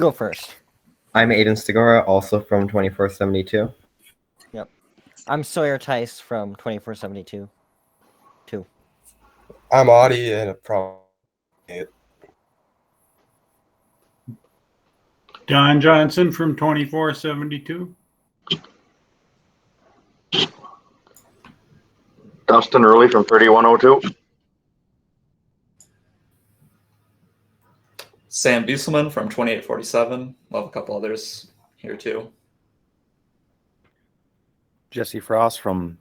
Go first. I'm Aiden Stigora, also from 2472. Yep. I'm Sawyer Tice from 2472. I'm Audie and from Don Johnson from 2472. Dustin Early from 3102. Sam Buselman from 2847. We'll have a couple others here too. Jesse Frost from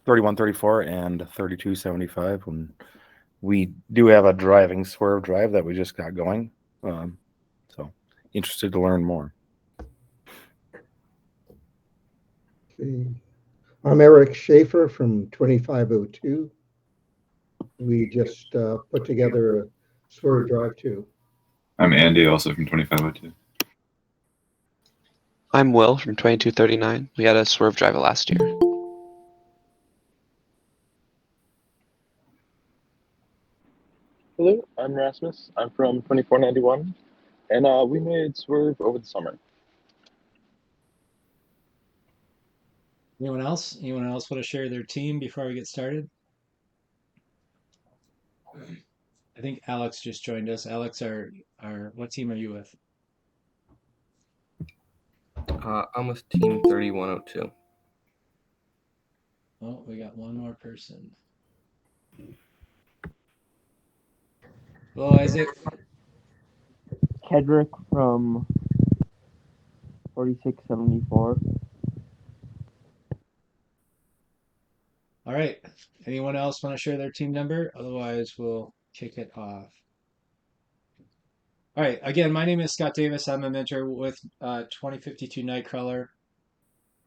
3134 and 3275. And we do have a driving Swerve drive that we just got going. So interested to learn more. Okay. I'm Eric Schaefer from 2502. We just put together a Swerve drive too. I'm Andy, also from 2502. I'm Will from 2239. We had a Swerve drive last year. Hello, I'm Rasmus. I'm from 2491, and we made Swerve over the summer. Anyone else? Anyone else want to share their team before we get started? I think Alex just joined us. Alex, what team are you with? I'm with Team 3102. Oh, we got one more person. Hello, Isaac. Kedrick from 4674. All right. Anyone else want to share their team number? Otherwise, we'll kick it off. All right. Again, my name is Scott Davis. I'm a mentor with 2052 KnightKrawler.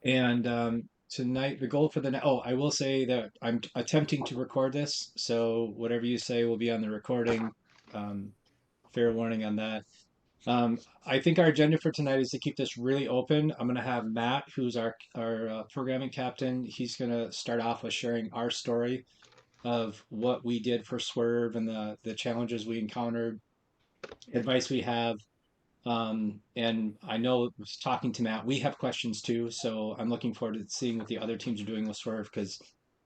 And tonight, the goal for the night. Oh, I will say that I'm attempting to record this. So whatever you say will be on the recording. Fair warning on that. I think our agenda for tonight is to keep this really open. I'm going to have Matt, who's our programming captain. He's going to start off with sharing our story of what we did for Swerve and the challenges we encountered, advice we have. And I know talking to Matt, we have questions too. So I'm looking forward to seeing what the other teams are doing with Swerve, because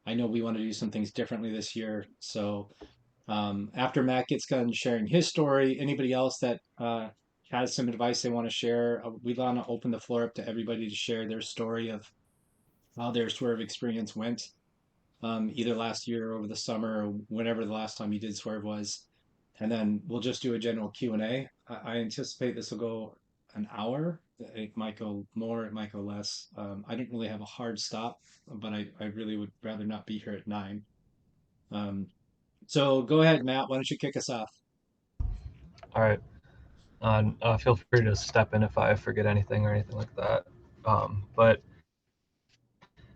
I know we want to do some things differently this year. So after Matt gets done sharing his story, anybody else that has some advice they want to share, we want to open the floor up to everybody to share their story of how their Swerve experience went, either last year or over the summer or whenever the last time you did Swerve was. And then we'll just do a general Q&A. I anticipate this will go an hour. It might go more, it might go less. I don't really have a hard stop, but I really would rather not be here at 9. So go ahead, Matt. Why don't you kick us off? All right. Feel free to step in if I forget anything or anything like that. But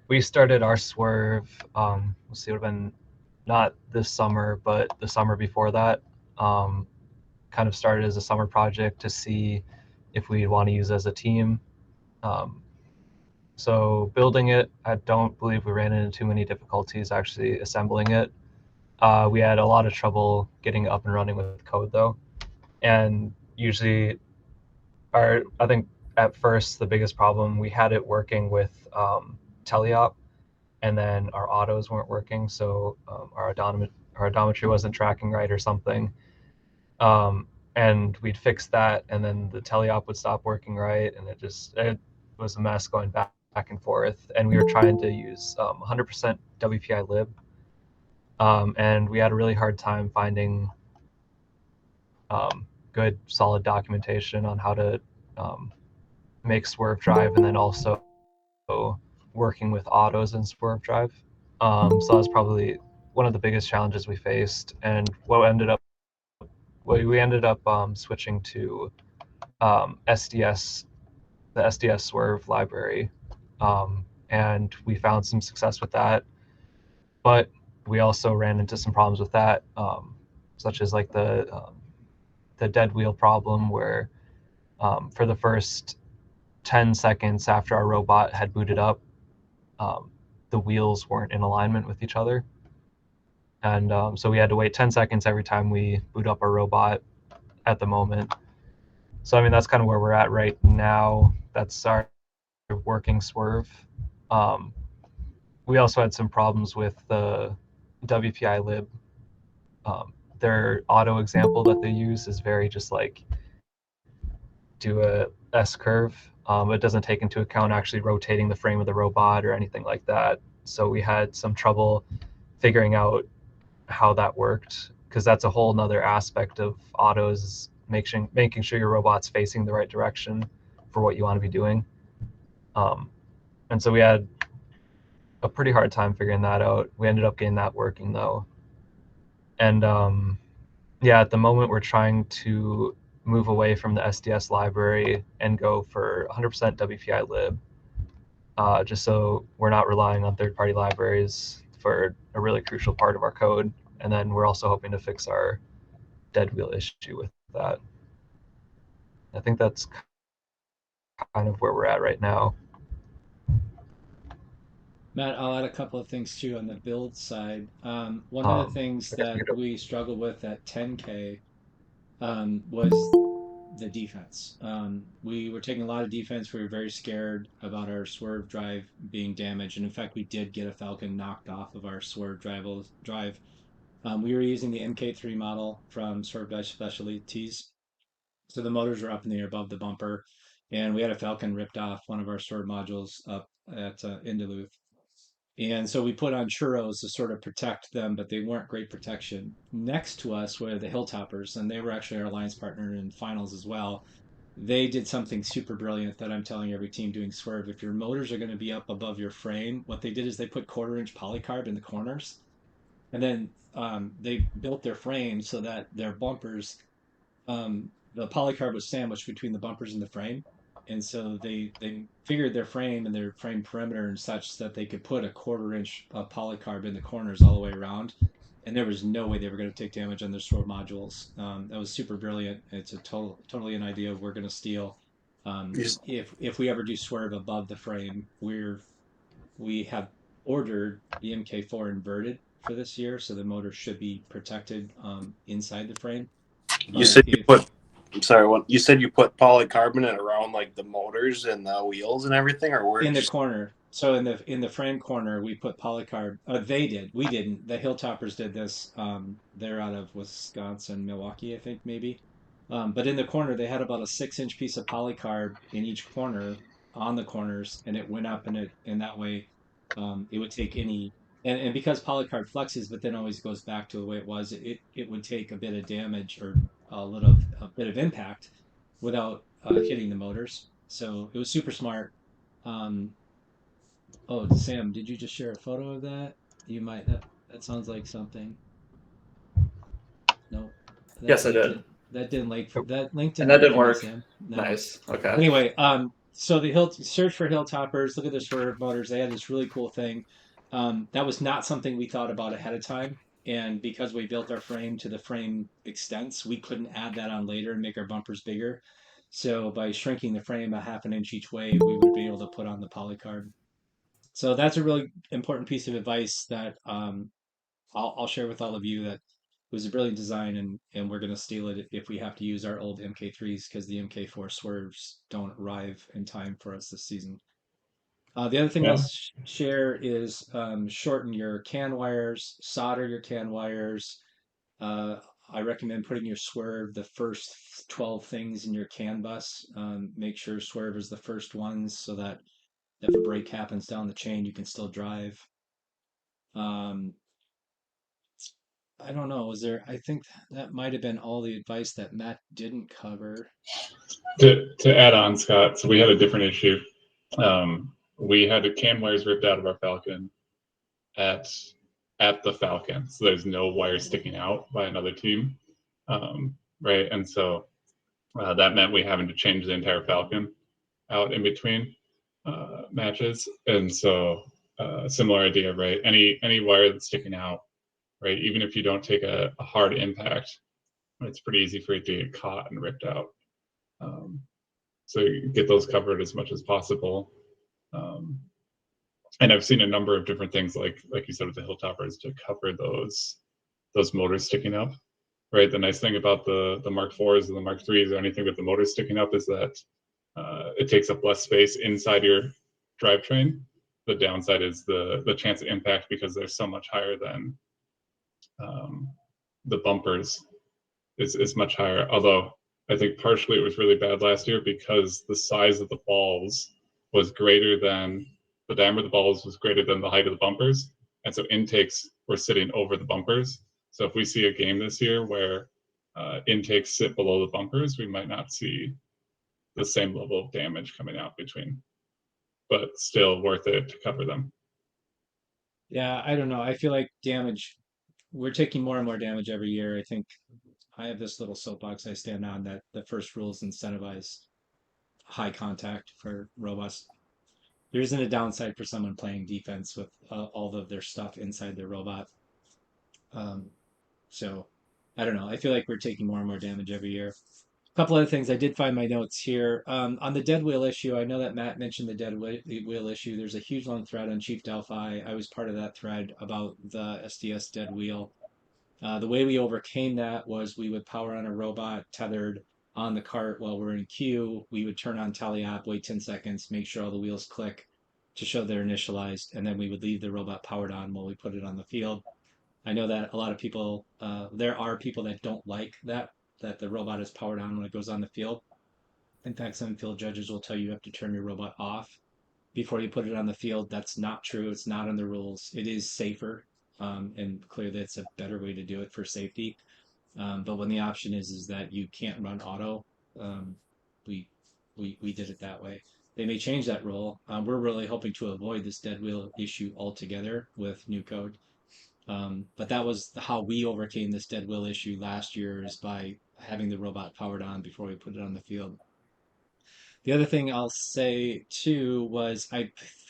we started our Swerve, let's see, it would have been not this summer, but the summer before that. Kind of started as a summer project to see if we want to use it as a team. So building it, I don't believe we ran into too many difficulties actually assembling it. We had a lot of trouble getting up and running with code though. And usually I think at first the biggest problem, we had it working with teleop, and then our autos weren't working. So our odometry wasn't tracking right or something. And we'd fix that, and then the teleop would stop working right. And it was a mess going back and forth. And we were trying to use 100% WPI lib. And we had a really hard time finding good, solid documentation on how to make Swerve drive, and then also working with autos in Swerve drive. So that was probably one of the biggest challenges we faced. And we ended up switching to SDS, the SDS Swerve library, and we found some success with that. But we also ran into some problems with that, such as like the dead wheel problem, where for the first 10 seconds after our robot had booted up, the wheels weren't in alignment with each other. And so we had to wait 10 seconds every time we boot up our robot at the moment. So I mean, that's kind of where we're at right now. That's our working Swerve. We also had some problems with the WPI lib. Their auto example that they use is very just like do a S curve. It doesn't take into account actually rotating the frame of the robot or anything like that. So we had some trouble figuring out how that worked, because that's a whole nother aspect of autos, is making sure your robot's facing the right direction for what you want to be doing. And so we had a pretty hard time figuring that out. We ended up getting that working though. And yeah, at the moment we're trying to move away from the SDS library and go for 100% WPI lib, just so we're not relying on third-party libraries for a really crucial part of our code. And then we're also hoping to fix our dead wheel issue with that. I think that's kind of where we're at right now. Matt, I'll add a couple of things too on the build side. One of the things that we struggled with at 10K was the defense. We were taking a lot of defense. We were very scared about our Swerve drive being damaged. And in fact, we did get a Falcon knocked off of our Swerve drive. We were using the MK3 model from Swerve Drive Specialties. So the motors were up in the air above the bumper. And we had a Falcon ripped off one of our Swerve modules up at in Duluth. And so we put on churros to sort of protect them, but they weren't great protection. Next to us were the Hilltoppers, and they were actually our alliance partner in finals as well. They did something super brilliant that I'm telling every team doing Swerve. If your motors are going to be up above your frame, what they did is they put 1/4-inch polycarb in the corners. And then they built their frame so that their bumpers, the polycarb was sandwiched between the bumpers and the frame. And so they figured their frame and their frame perimeter and such that they could put a 1/4-inch polycarb in the corners all the way around, and there was no way they were going to take damage on their Swerve modules. That was super brilliant. It's a totally an idea we're going to steal. If we ever do Swerve above the frame, we have ordered the MK4 inverted for this year, so the motor should be protected inside the frame. You said you put. I'm sorry. You said you put polycarbonate around like the motors and the wheels and everything, or where? In the corner. So in the frame corner, we put polycarb. They did. We didn't. The Hilltoppers did this. They're out of Wisconsin, Milwaukee, I think maybe. But in the corner, they had about a 6-inch piece of polycarb in each corner on the corners, and it went up, and that way, it would take any. And because polycarb flexes, but then always goes back to the way it was, it would take a bit of damage or a bit of impact without hitting the motors. So it was super smart. Oh, Sam, did you just share a photo of that? You might. That sounds like something. No. Yes, I did. That didn't that linked in. And that didn't work. Sam. No. Nice. Okay. Anyway, so the search for Hilltoppers. Look at their Swerve motors. They had this really cool thing. That was not something we thought about ahead of time. And because we built our frame to the frame extents, we couldn't add that on later and make our bumpers bigger. So by shrinking the frame a 1/2 inch each way, we would be able to put on the polycarb. So that's a really important piece of advice that I'll share with all of you. That was a brilliant design, and we're going to steal it if we have to use our old MK3s, because the MK4 Swerves don't arrive in time for us this season. The other thing I'll share is shorten your CAN wires, solder your CAN wires. I recommend putting your Swerve the first 12 things in your CAN bus. Make sure Swerve is the first ones so that if a break happens down the chain, you can still drive. I don't know. I think that might have been all the advice that Matt didn't cover. To add on, Scott, so we had a different issue. We had the CAN wires ripped out of our Falcon at the Falcon, so there's no wire sticking out by another team, right? And so that meant we having to change the entire Falcon out in between matches. And so similar idea, right? Any wire that's sticking out, right? Even if you don't take a hard impact, it's pretty easy for it to get caught and ripped out. So you get those covered as much as possible. And I've seen a number of different things, like you said with the Hilltoppers, to cover those motors sticking up, right? The nice thing about the Mark IVs and the Mark IIIs or anything with the motor sticking up is that it takes up less space inside your drivetrain. The downside is the chance of impact because they're so much higher than the bumpers is much higher. Although I think partially it was really bad last year because the size of the balls was greater than the diameter of the balls was greater than the height of the bumpers. And so intakes were sitting over the bumpers. So if we see a game this year where intakes sit below the bumpers, we might not see the same level of damage coming out between, but still worth it to cover them. Yeah, I don't know. I feel like damage, we're taking more and more damage every year. I think I have this little soapbox I stand on that the first rules incentivize high contact for robots. There isn't a downside for someone playing defense with all of their stuff inside their robot. So I don't know. I feel like we're taking more and more damage every year. A couple other things. I did find my notes here. On the dead wheel issue, I know that Matt mentioned the dead wheel issue. There's a huge long thread on Chief Delphi. I was part of that thread about the SDS dead wheel. The way we overcame that was we would power on a robot tethered on the cart while we're in queue. We would turn on tally app, wait 10 seconds, make sure all the wheels click to show they're initialized, and then we would leave the robot powered on while we put it on the field. I know that a lot of people, there are people that don't like that the robot is powered on when it goes on the field. In fact, some field judges will tell you have to turn your robot off before you put it on the field. That's not true. It's not in the rules. It is safer, and clearly it's a better way to do it for safety. But when the option is that you can't run auto, we did it that way. They may change that rule. We're really hoping to avoid this dead wheel issue altogether with new code. But that was how we overcame this dead wheel issue last year, is by having the robot powered on before we put it on the field. The other thing I'll say too was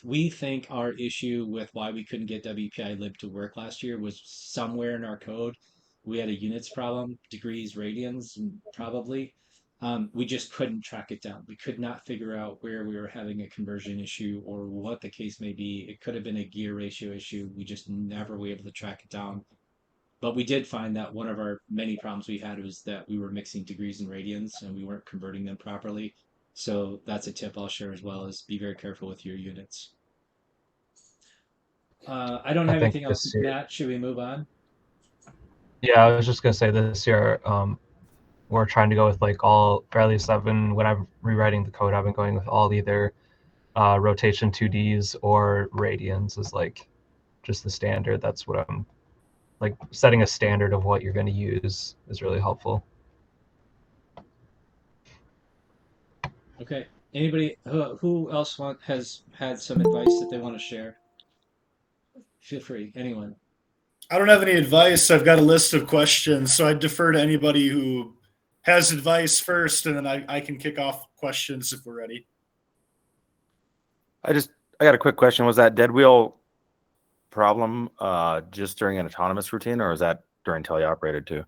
we think our issue with why we couldn't get WPI lib to work last year was somewhere in our code. We had a units problem, degrees, radians, probably. We just couldn't track it down. We could not figure out where we were having a conversion issue or what the case may be. It could have been a gear ratio issue. We just never were able to track it down. But we did find that one of our many problems we had was that we were mixing degrees and radians and we weren't converting them properly. So that's a tip I'll share as well, is be very careful with your units. I don't have anything else. Matt, should we move on? Yeah, I was just gonna say this year, we're trying to go with like all, or at least when I'm rewriting the code, I've been going with all either rotation 2Ds or radians is like just the standard. That's what I'm like, setting a standard of what you're going to use is really helpful. Okay. Anybody who else has had some advice that they want to share? Feel free. Anyone. I don't have any advice. I've got a list of questions, so I defer to anybody who has advice first, and then I can kick off questions if we're ready. I got a quick question. Was that dead wheel problem just during an autonomous routine, or is that during teleoperated too?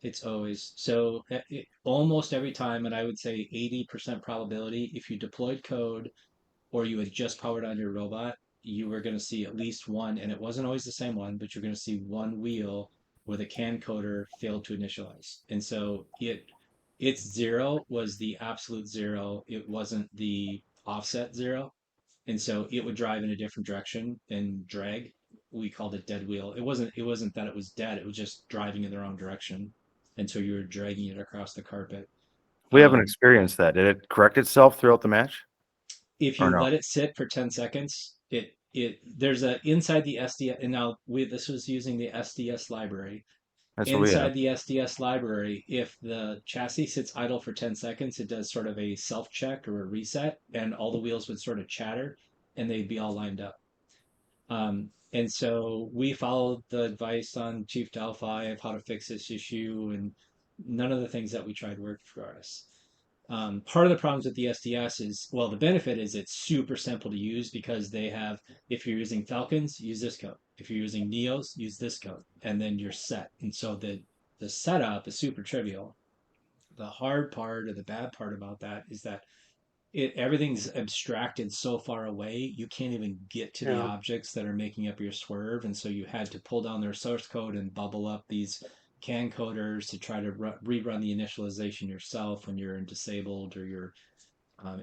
It's always so. Almost every time, and I would say 80% probability, if you deployed code or you had just powered on your robot, you were going to see at least one, and it wasn't always the same one, but you're going to see one wheel where the CAN coder failed to initialize. And so its zero was the absolute zero. It wasn't the offset zero. And so it would drive in a different direction and drag. We called it dead wheel. It wasn't that it was dead. It was just driving in the wrong direction. And so you were dragging it across the carpet. We haven't experienced that. Did it correct itself throughout the match? If you let it sit for 10 seconds, there's a inside the SDS, and now this was using the SDS library. That's inside the SDS library, if the chassis sits idle for 10 seconds, it does sort of a self check or a reset, and all the wheels would sort of chatter and they'd be all lined up. And so we followed the advice on Chief Delphi of how to fix this issue, and none of the things that we tried worked for us. Part of the problems with the SDS is, well, the benefit is it's super simple to use because they have, if you're using Falcons, use this code. If you're using Neos, use this code, and then you're set. And so the setup is super trivial. The hard part or the bad part about that is that everything's abstracted so far away, you can't even get to the objects that are making up your swerve. And so you had to pull down their source code and bubble up these CAN coders to try to rerun the initialization yourself when you're in disabled or you're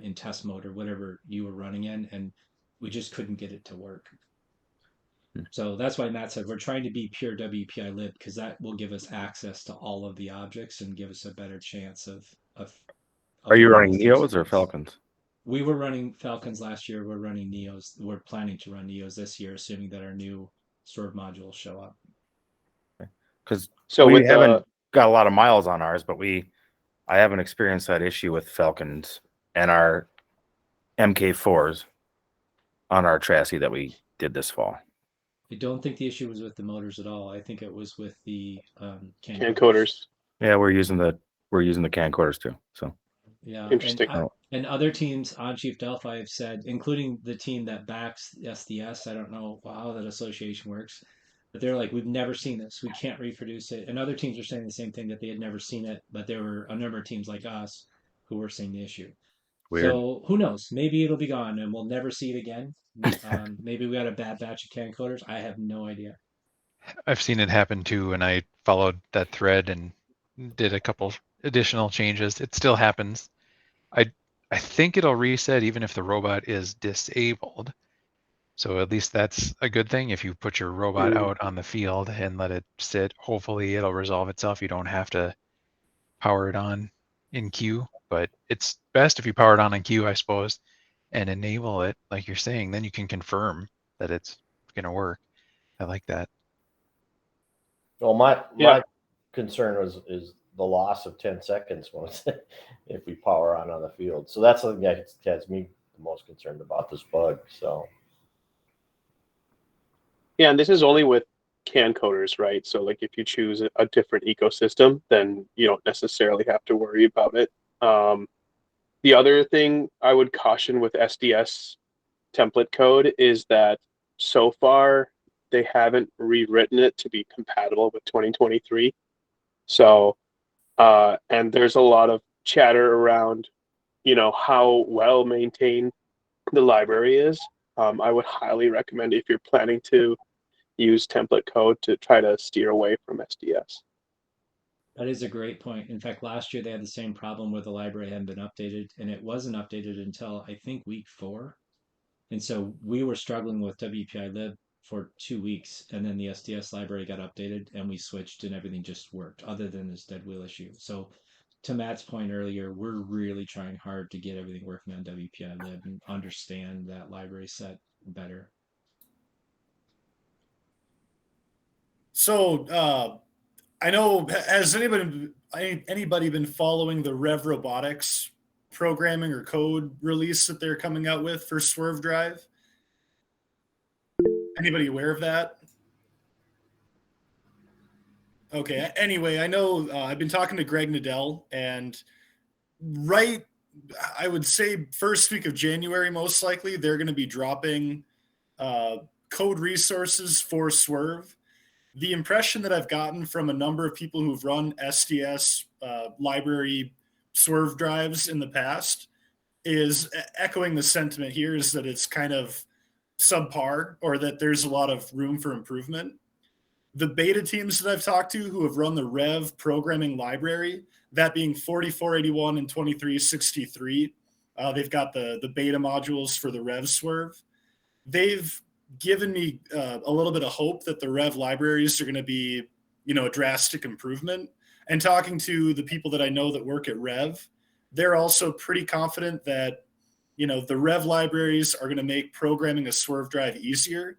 in test mode or whatever you were running in, and we just couldn't get it to work. So that's why Matt said we're trying to be pure WPI lib, because that will give us access to all of the objects and give us a better chance of Are you running avoiding those Neos or things. Falcons? We were running Falcons last year. We're running Neos. We're planning to run Neos this year, assuming that our new Swerve modules show up. Because So we with haven't got a lot of miles on ours, but I haven't experienced that issue with Falcons and our MK4s on our chassis that we did this fall. I don't think the issue was with the motors at all. I think it was with the CAN coders. Yeah, we're using the CAN coders too. So yeah, Interesting. And other teams on Chief Delphi have said, including the team that backs SDS, I don't know how that association works, but they're like, we've never seen this. We can't reproduce it. And other teams are saying the same thing, that they had never seen it, but there were a number of teams like us who were seeing the issue. Weird. So who knows? Maybe it'll be gone and we'll never see it again. Maybe we got a bad batch of CAN coders. I have no idea. I've seen it happen too, and I followed that thread and did a couple additional changes. It still happens. I think it'll reset even if the robot is disabled. So at least that's a good thing. If you put your robot out on the field and let it sit, hopefully it'll resolve itself. You don't have to power it on in queue, but it's best if you power it on in queue, I suppose, and enable it like you're saying. Then you can confirm that it's going to work. I like that. Well, my concern is the loss of 10 seconds if we power on the field. So that's something that has me the most concerned about this bug. So Yeah, and this is only with CAN coders, right? So like if you choose a different ecosystem, then you don't necessarily have to worry about it. The other thing I would caution with SDS template code is that so far they haven't rewritten it to be compatible with 2023. So, and there's a lot of chatter around, how well maintained the library is. I would highly recommend, if you're planning to use template code, to try to steer away from SDS. That is a great point. In fact, last year they had the same problem where the library hadn't been updated, and it wasn't updated until I think week 4. And so we were struggling with WPI lib for 2 weeks, and then the SDS library got updated and we switched and everything just worked, other than this dead wheel issue. So to Matt's point earlier, we're really trying hard to get everything working on WPI lib and understand that library set better. So I know, has anybody been following the Rev Robotics programming or code release that they're coming out with for Swerve Drive? Anybody aware of that? Okay. Anyway, I know I've been talking to Greg Nadell, and I would say first week of January, most likely, they're going to be dropping code resources for Swerve. The impression that I've gotten from a number of people who've run SDS library Swerve drives in the past is echoing the sentiment here, is that it's kind of subpar, or that there's a lot of room for improvement. The beta teams that I've talked to who have run the Rev programming library, that being 4481 and 2363, they've got the beta modules for the Rev Swerve. They've given me a little bit of hope that the Rev libraries are going to be, a drastic improvement. And talking to the people that I know that work at Rev, they're also pretty confident that, the Rev libraries are going to make programming a Swerve drive easier.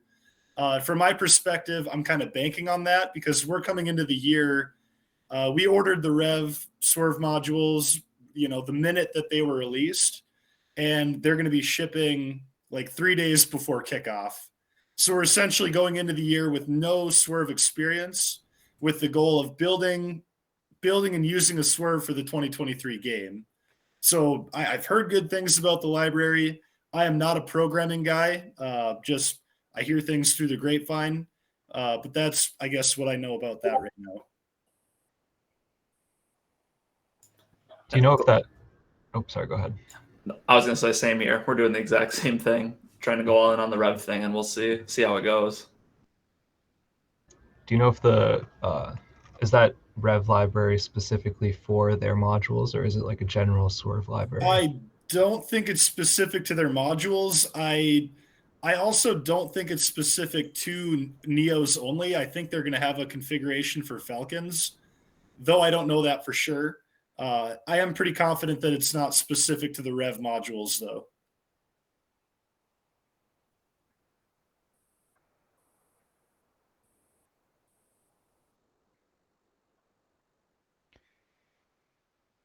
From my perspective, I'm kind of banking on that, because we're coming into the year. We ordered the Rev Swerve modules, the minute that they were released, and they're going to be shipping like 3 days before kickoff. So we're essentially going into the year with no Swerve experience, with the goal of building and using a Swerve for the 2023 game. So I've heard good things about the library. I am not a programming guy. I hear things through the grapevine. But that's, I guess, what I know about that right now. Do you know if that... Oh, sorry, go ahead. I was going to say same here. We're doing the exact same thing, trying to go all in on the Rev thing, and we'll see how it goes. Do you know if is that Rev library specifically for their modules, or is it like a general Swerve library? I don't think it's specific to their modules. I also don't think it's specific to Neos only. I think they're going to have a configuration for Falcons, though I don't know that for sure. I am pretty confident that it's not specific to the Rev modules, though.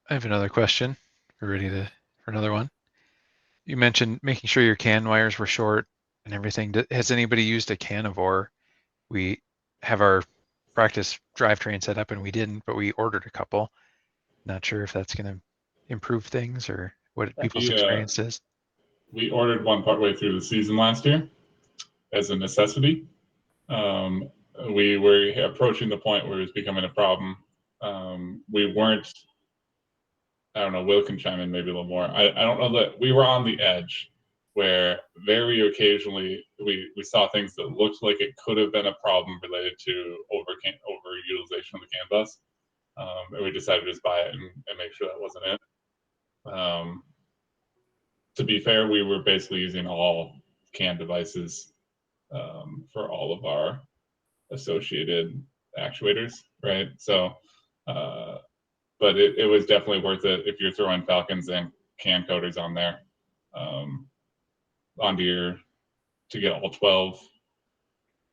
I have another question. We're ready for another one. You mentioned making sure your CAN wires were short and everything. Has anybody used a Canivore? We have our practice drivetrain set up and we didn't, but we ordered a couple. Not sure if that's going to improve things or what people's experience is. We ordered one partway through the season last year as a necessity. We were approaching the point where it was becoming a problem. We weren't, I don't know, Will can chime in maybe a little more. I don't know that we were on the edge where very occasionally we saw things that looked like it could have been a problem related to overutilization of the CAN bus. And we decided to just buy it and make sure that wasn't it. To be fair, we were basically using all CAN devices for all of our associated actuators, right? So, but it was definitely worth it if you're throwing Falcons and CAN coders on there to get all 12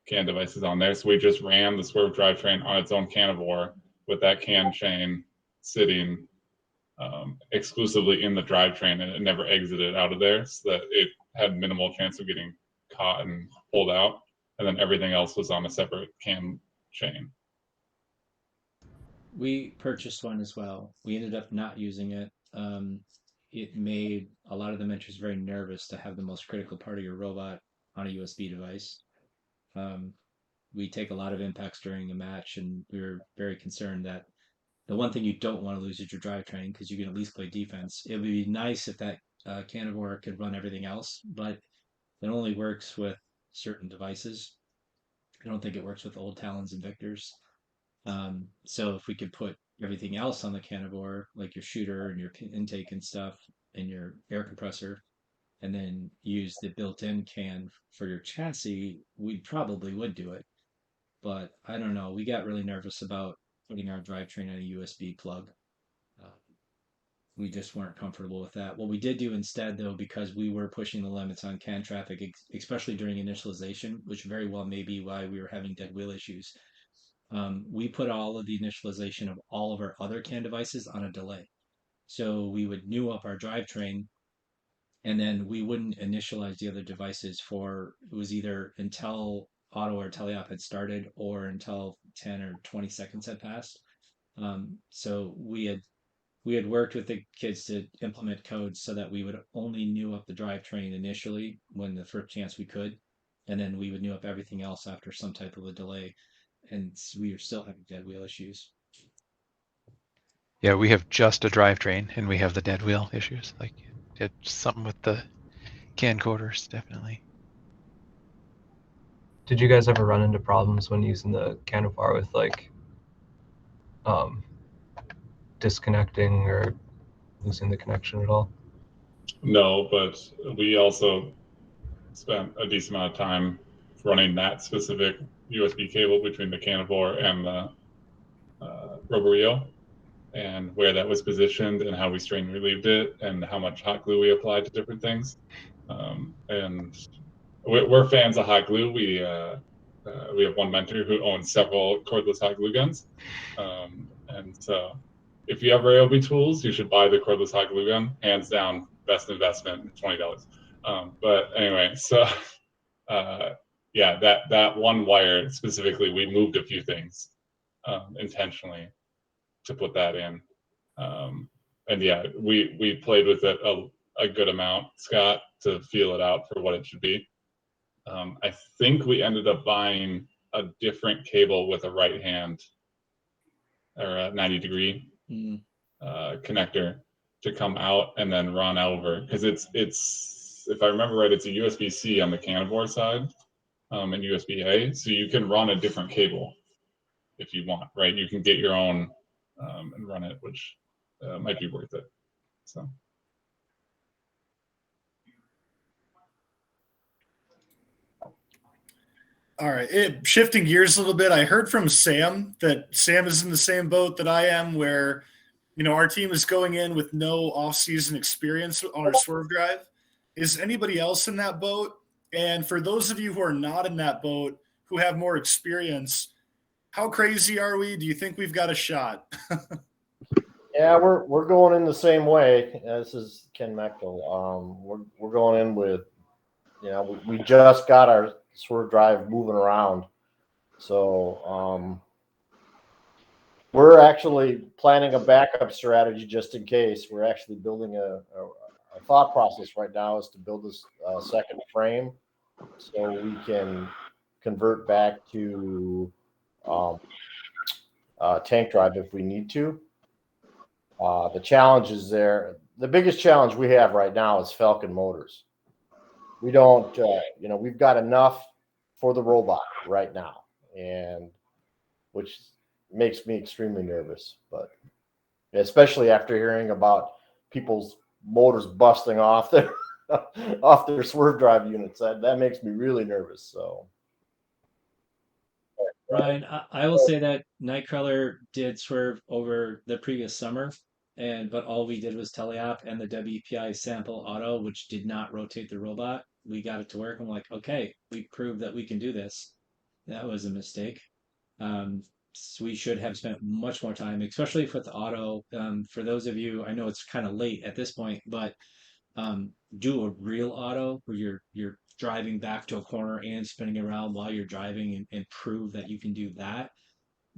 CAN devices on there. So we just ran the Swerve drivetrain on its own Canivore with that CAN chain sitting exclusively in the drivetrain, and it never exited out of there, so that it had minimal chance of getting caught and pulled out. And then everything else was on a separate CAN chain. We purchased one as well. We ended up not using it. It made a lot of the mentors very nervous to have the most critical part of your robot on a USB device. We take a lot of impacts during a match, and we were very concerned that the one thing you don't want to lose is your drivetrain, because you can at least play defense. It would be nice if that Canivore could run everything else, but it only works with certain devices. I don't think it works with old Talons and Victors. So if we could put everything else on the Canivore, like your shooter and your intake and stuff and your air compressor, and then use the built-in CAN for your chassis, we probably would do it. But I don't know. We got really nervous about putting our drivetrain on a USB plug. We just weren't comfortable with that. What we did do instead, though, because we were pushing the limits on CAN traffic, especially during initialization, which very well may be why we were having dead wheel issues, we put all of the initialization of all of our other CAN devices on a delay. So we would new up our drivetrain, and then we wouldn't initialize the other devices for, it was either until auto or teleop had started or until 10 or 20 seconds had passed. So we had worked with the kids to implement codes so that we would only new up the drivetrain initially when the first chance we could, and then we would new up everything else after some type of a delay. And we are still having dead wheel issues. Yeah, we have just a drivetrain and we have the dead wheel issues. Like it's something with the CAN coders, definitely. Did you guys ever run into problems when using the Canivore with like disconnecting or losing the connection at all? No, but we also spent a decent amount of time running that specific USB cable between the Canivore and the Roborio, and where that was positioned and how we strain relieved it and how much hot glue we applied to different things. And we're fans of hot glue. We have one mentor who owns several cordless hot glue guns. And so if you have Ryobi tools, you should buy the cordless hot glue gun. Hands down, best investment, $20. But anyway, so yeah, that one wire specifically, we moved a few things intentionally to put that in. And yeah, we played with it a good amount, Scott, to feel it out for what it should be. I think we ended up buying a different cable with a right hand or a 90-degree connector to come out and then run over, because it's if I remember right, it's a USB-C on the Canivore side and USB-A, so you can run a different cable if you want, right? You can get your own and run it, which might be worth it. So. All right. Shifting gears a little bit, I heard from Sam that Sam is in the same boat that I am, where, you know, our team is going in with no off-season experience on our Swerve drive. Is anybody else in that boat? And for those of you who are not in that boat, who have more experience, how crazy are we? Do you think we've got a shot? Yeah, we're going in the same way. This is Ken Mechtel. We're going in with, you know, we just got our Swerve drive moving around, so we're actually planning a backup strategy just in case. We're actually building a thought process right now is to build this second frame so we can convert back to tank drive if we need to. The challenge is there. The biggest challenge we have right now is Falcon motors. We don't, you know, we've got enough for the robot right now, and which makes me extremely nervous. But especially after hearing about people's motors busting off their off their Swerve drive units, that makes me really nervous. So, Ryan, I will say that KnightKrawler did Swerve over the previous summer, but all we did was teleop and the WPI sample auto, which did not rotate the robot. We got it to work. I'm like, okay, we proved that we can do this. That was a mistake. So we should have spent much more time, especially with the auto. For those of you, I know it's kind of late at this point, but do a real auto where you're driving back to a corner and spinning around while you're driving and prove that you can do that.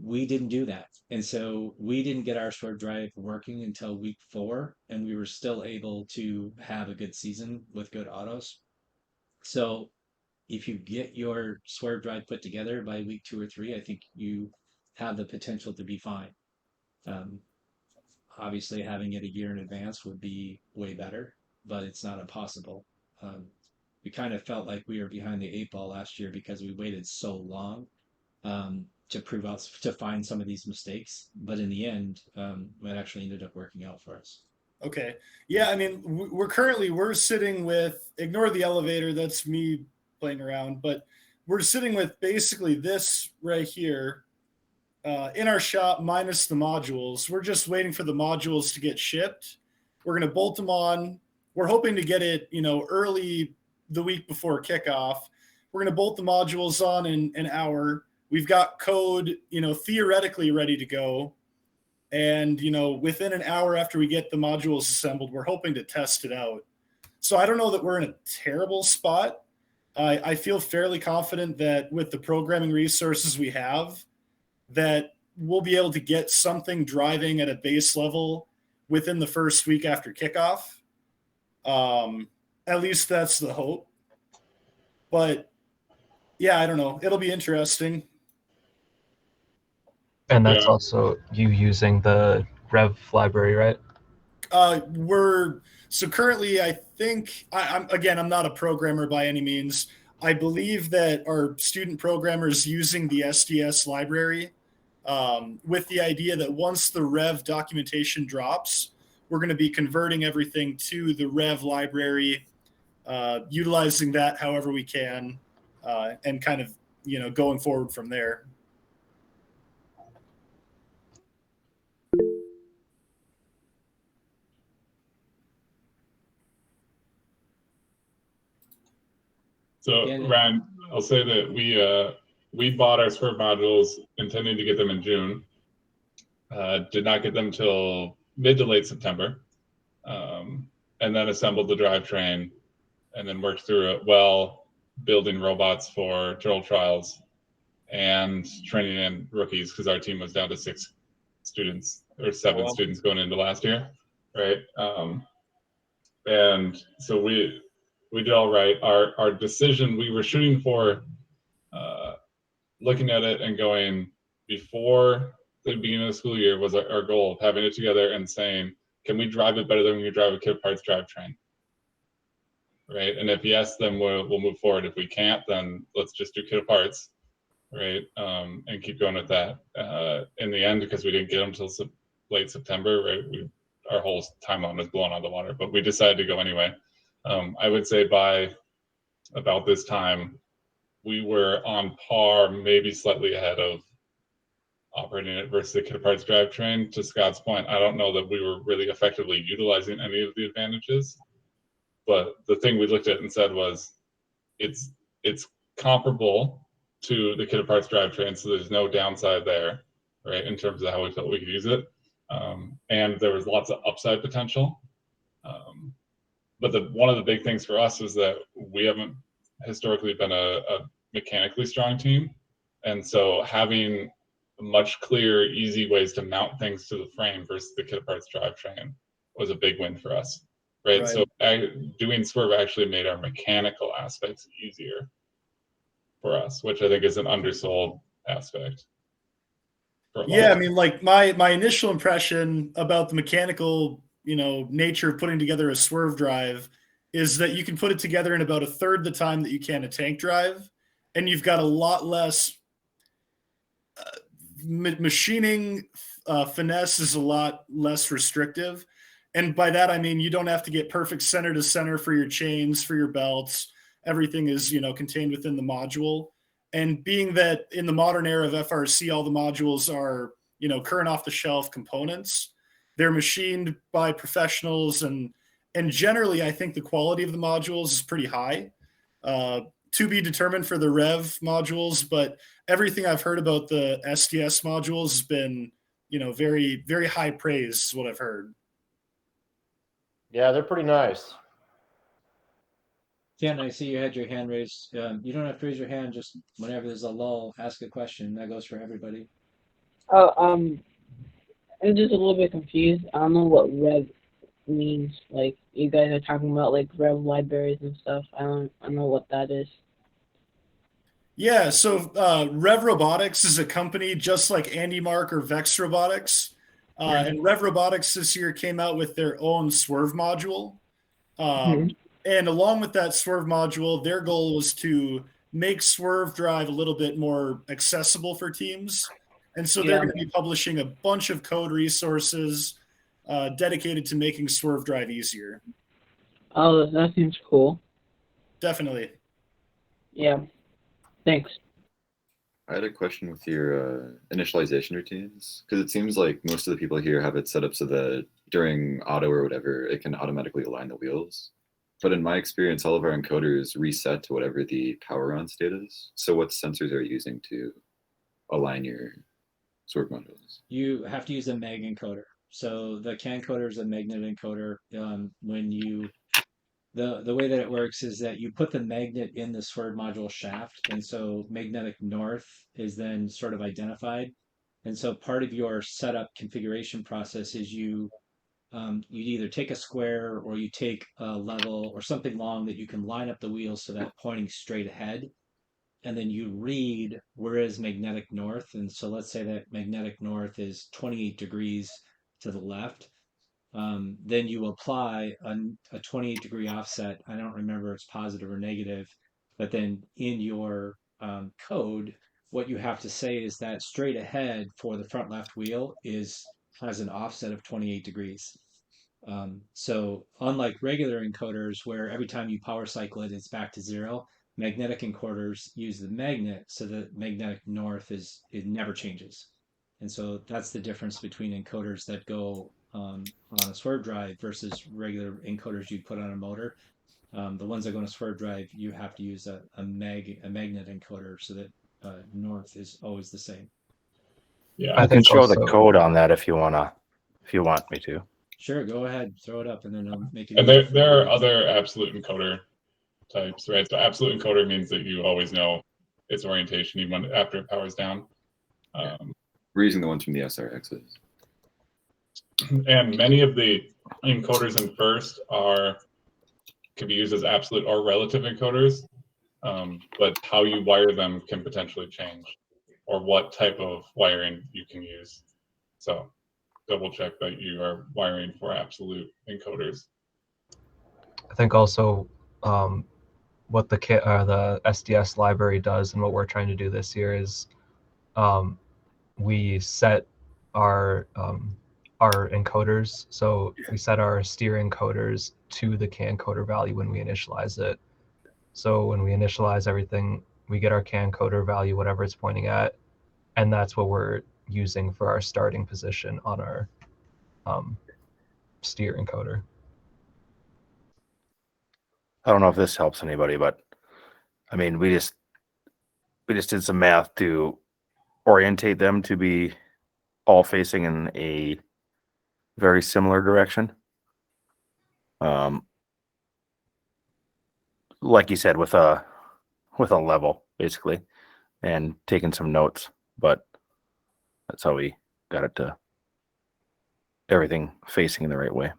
We didn't do that. And so we didn't get our Swerve drive working until week 4, and we were still able to have a good season with good autos. So if you get your Swerve drive put together by week 2 or 3, I think you have the potential to be fine. Obviously, having it a year in advance would be way better, but it's not impossible. We kind of felt like we were behind the 8 ball last year because we waited so long to prove out, to find some of these mistakes. But in the end, it actually ended up working out for us. Okay. Yeah, I mean, we're sitting with, ignore the elevator, that's me playing around, but we're sitting with basically this right here in our shop minus the modules. We're just waiting for the modules to get shipped. We're going to bolt them on. We're hoping to get it, you know, early the week before kickoff. We're going to bolt the modules on in an hour. We've got code, you know, theoretically ready to go. And, you know, within an hour after we get the modules assembled, we're hoping to test it out. So I don't know that we're in a terrible spot. I feel fairly confident that with the programming resources we have, that we'll be able to get something driving at a base level within the first week after kickoff. At least that's the hope. But yeah, I don't know. It'll be interesting. And that's also you using the Rev library, right? So currently, I think I'm not a programmer by any means. I believe that our student programmers using the SDS library with the idea that once the Rev documentation drops, we're going to be converting everything to the Rev library, utilizing that however we can, and kind of, you know, going forward from there. So Ryan, I'll say that we bought our Swerve modules intending to get them in June. Did not get them till mid to late September, and then assembled the drivetrain, and then worked through it while building robots for drill trials and training in rookies because our team was down to 6 students or 7 students going into last year, right? And so we did all right. Our decision, we were shooting for looking at it and going before the beginning of the school year was our goal of having it together and saying, can we drive it better than we can drive a kit parts drivetrain? Right. And if yes, then we'll move forward. If we can't, then let's just do kit parts. right? And keep going with that. In the end, because we didn't get them until late September, right? Our whole timeline was blown out of the water, but we decided to go anyway. I would say by about this time, we were on par, maybe slightly ahead of operating it versus the kit parts drivetrain. To Scott's point, I don't know that we were really effectively utilizing any of the advantages, but the thing we looked at and said was, it's comparable to the kit parts drivetrain, so there's no downside there, right? In terms of how we felt we could use it, and there was lots of upside potential. But one of the big things for us is that we haven't historically been a mechanically strong team, and so having much clearer, easy ways to mount things to the frame versus the kit parts drivetrain was a big win for us, right? So doing Swerve actually made our mechanical aspects easier for us, which I think is an undersold aspect. Yeah, I mean, like my initial impression about the mechanical, nature of putting together a Swerve drive is that you can put it together in about a third the time that you can a tank drive, and you've got a lot less machining. Finesse is a lot less restrictive, and by that I mean you don't have to get perfect center to center for your chains, for your belts. Everything is contained within the module. And being that in the modern era of FRC, all the modules are current off the shelf components. They're machined by professionals, and generally I think the quality of the modules is pretty high. To be determined for the Rev modules, but everything I've heard about the SDS modules has been, very, very high praise is what I've heard. Yeah, they're pretty nice. Ken, I see you had your hand raised. You don't have to raise your hand, just whenever there's a lull, ask a question. That goes for everybody. Oh, I'm just a little bit confused. I don't know what Rev means. Like, you guys are talking about like Rev libraries and stuff. I don't know what that is. Yeah, so Rev Robotics is a company just like Andy Mark or Vex Robotics. And Rev Robotics this year came out with their own Swerve module. And along with that Swerve module, their goal was to make Swerve Drive a little bit more accessible for teams. And so they're going to be publishing a bunch of code resources dedicated to making Swerve Drive easier. Oh, that seems cool. Definitely. Yeah. Thanks. I had a question with your initialization routines, because it seems like most of the people here have it set up so that during auto or whatever, it can automatically align the wheels. But in my experience, all of our encoders reset to whatever the power on state is. So what sensors are you using to align your Swerve modules? You have to use a mag encoder. So the CAN encoder is a magnet encoder. The way that it works is that you put the magnet in the Swerve module shaft, and so magnetic north is then sort of identified. And so part of your setup configuration process is you'd either take a square or you take a level or something long that you can line up the wheels so that pointing straight ahead, and then you read where is magnetic north. And so let's say that magnetic north is 28 degrees to the left. Then you apply a 28-degree offset. I don't remember if it's positive or negative, but then in your code, what you have to say is that straight ahead for the front left wheel has an offset of 28 degrees. So unlike regular encoders where every time you power cycle it, it's back to zero, magnetic encoders use the magnet so that magnetic north it never changes. And so that's the difference between encoders that go on a Swerve drive versus regular encoders you put on a motor. The ones that go on a Swerve drive, you have to use a magnet encoder so that north is always the same. Yeah, I can show the code on that if you want me to. Sure, go ahead, throw it up, and then I'll make it. And there are other absolute encoder types, right? So absolute encoder means that you always know its orientation even after it powers down. We're using the ones from the SRXs. And many of the encoders in first can be used as absolute or relative encoders, but how you wire them can potentially change, or what type of wiring you can use. So double check that you are wiring for absolute encoders. I think also what the SDS library does and what we're trying to do this year is we set our encoders. So we set our steer encoders to the CAN coder value when we initialize it. So when we initialize everything, we get our CAN coder value, whatever it's pointing at, and that's what we're using for our starting position on our steer encoder. I don't know if this helps anybody, but I mean, we just did some math to orientate them to be all facing in a very similar direction. Like you said, with a level basically, and taking some notes, but that's how we got it to everything facing in the right way.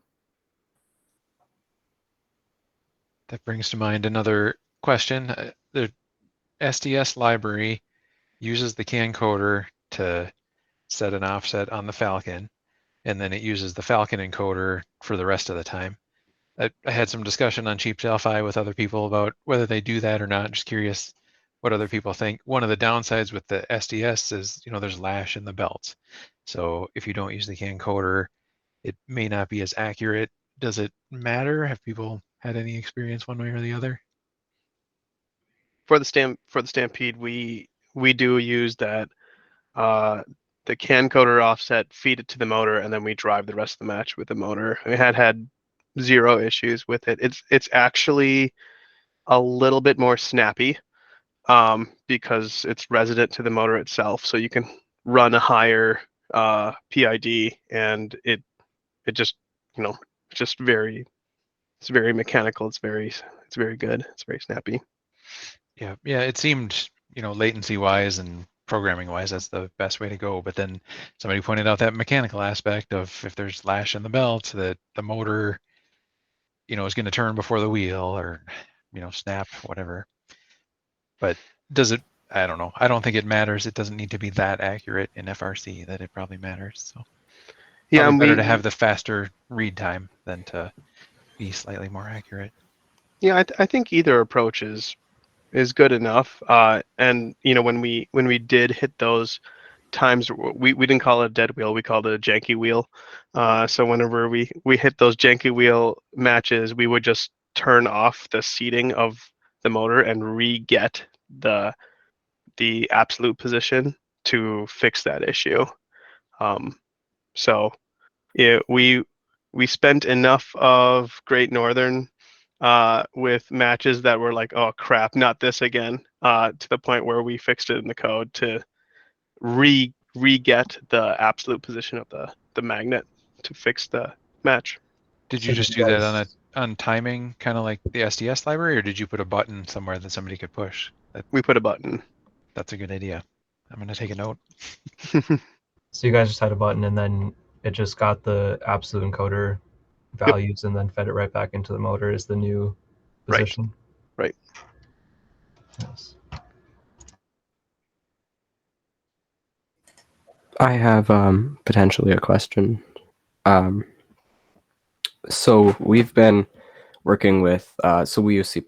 That brings to mind another question. The SDS library uses the CAN coder to set an offset on the Falcon, and then it uses the Falcon encoder for the rest of the time. I had some discussion on Cheap Delphi with other people about whether they do that or not. Just curious what other people think. One of the downsides with the SDS is, there's lash in the belts. So if you don't use the CAN coder, it may not be as accurate. Does it matter? Have people had any experience one way or the other? For the Stampede, we do use that the CAN coder offset, feed it to the motor, and then we drive the rest of the match with the motor. We had zero issues with it. It's actually a little bit more snappy because it's resident to the motor itself, so you can run a higher PID, and it just it's very mechanical. It's very good. It's very snappy. Yeah, it seemed, latency wise and programming wise, that's the best way to go. But then somebody pointed out that mechanical aspect of if there's lash in the belt, that the motor, is going to turn before the wheel or, snap, whatever. But does it? I don't know. I don't think it matters. It doesn't need to be that accurate in FRC that it probably matters. So yeah, probably better to have the faster read time than to be slightly more accurate. Yeah, I think either approach is good enough. And when we did hit those times, we didn't call it a dead wheel, we called it a janky wheel. So whenever we hit those janky wheel matches, we would just turn off the seating of the motor and re-get the absolute position to fix that issue. So yeah, we spent enough of Great Northern with matches that were like, oh crap, not this again, to the point where we fixed it in the code to re-get the absolute position of the magnet to fix the match. Did you just do that on timing, kind of like the SDS library, or did you put a button somewhere that somebody could push? We put a button. That's a good idea. I'm going to take a note. So you guys just had a button, and then it just got the absolute encoder values and then fed it right back into the motor as the new position. Right. Yes. I have potentially a question. So we've been working with, so we use C++,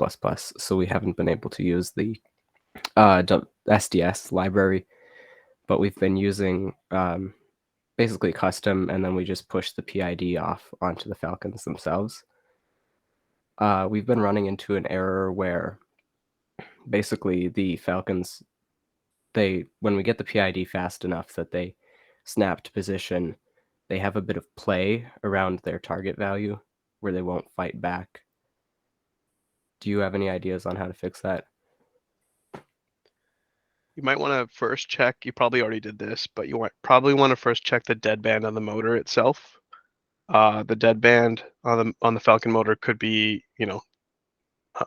so we haven't been able to use the SDS library, but we've been using basically custom, and then we just push the PID off onto the Falcons themselves. We've been running into an error where basically the Falcons, when we get the PID fast enough that they snap to position, they have a bit of play around their target value where they won't fight back. Do you have any ideas on how to fix that? You might want to first check, you probably already did this, but you probably want to first check the deadband on the motor itself. The deadband on the Falcon motor could be,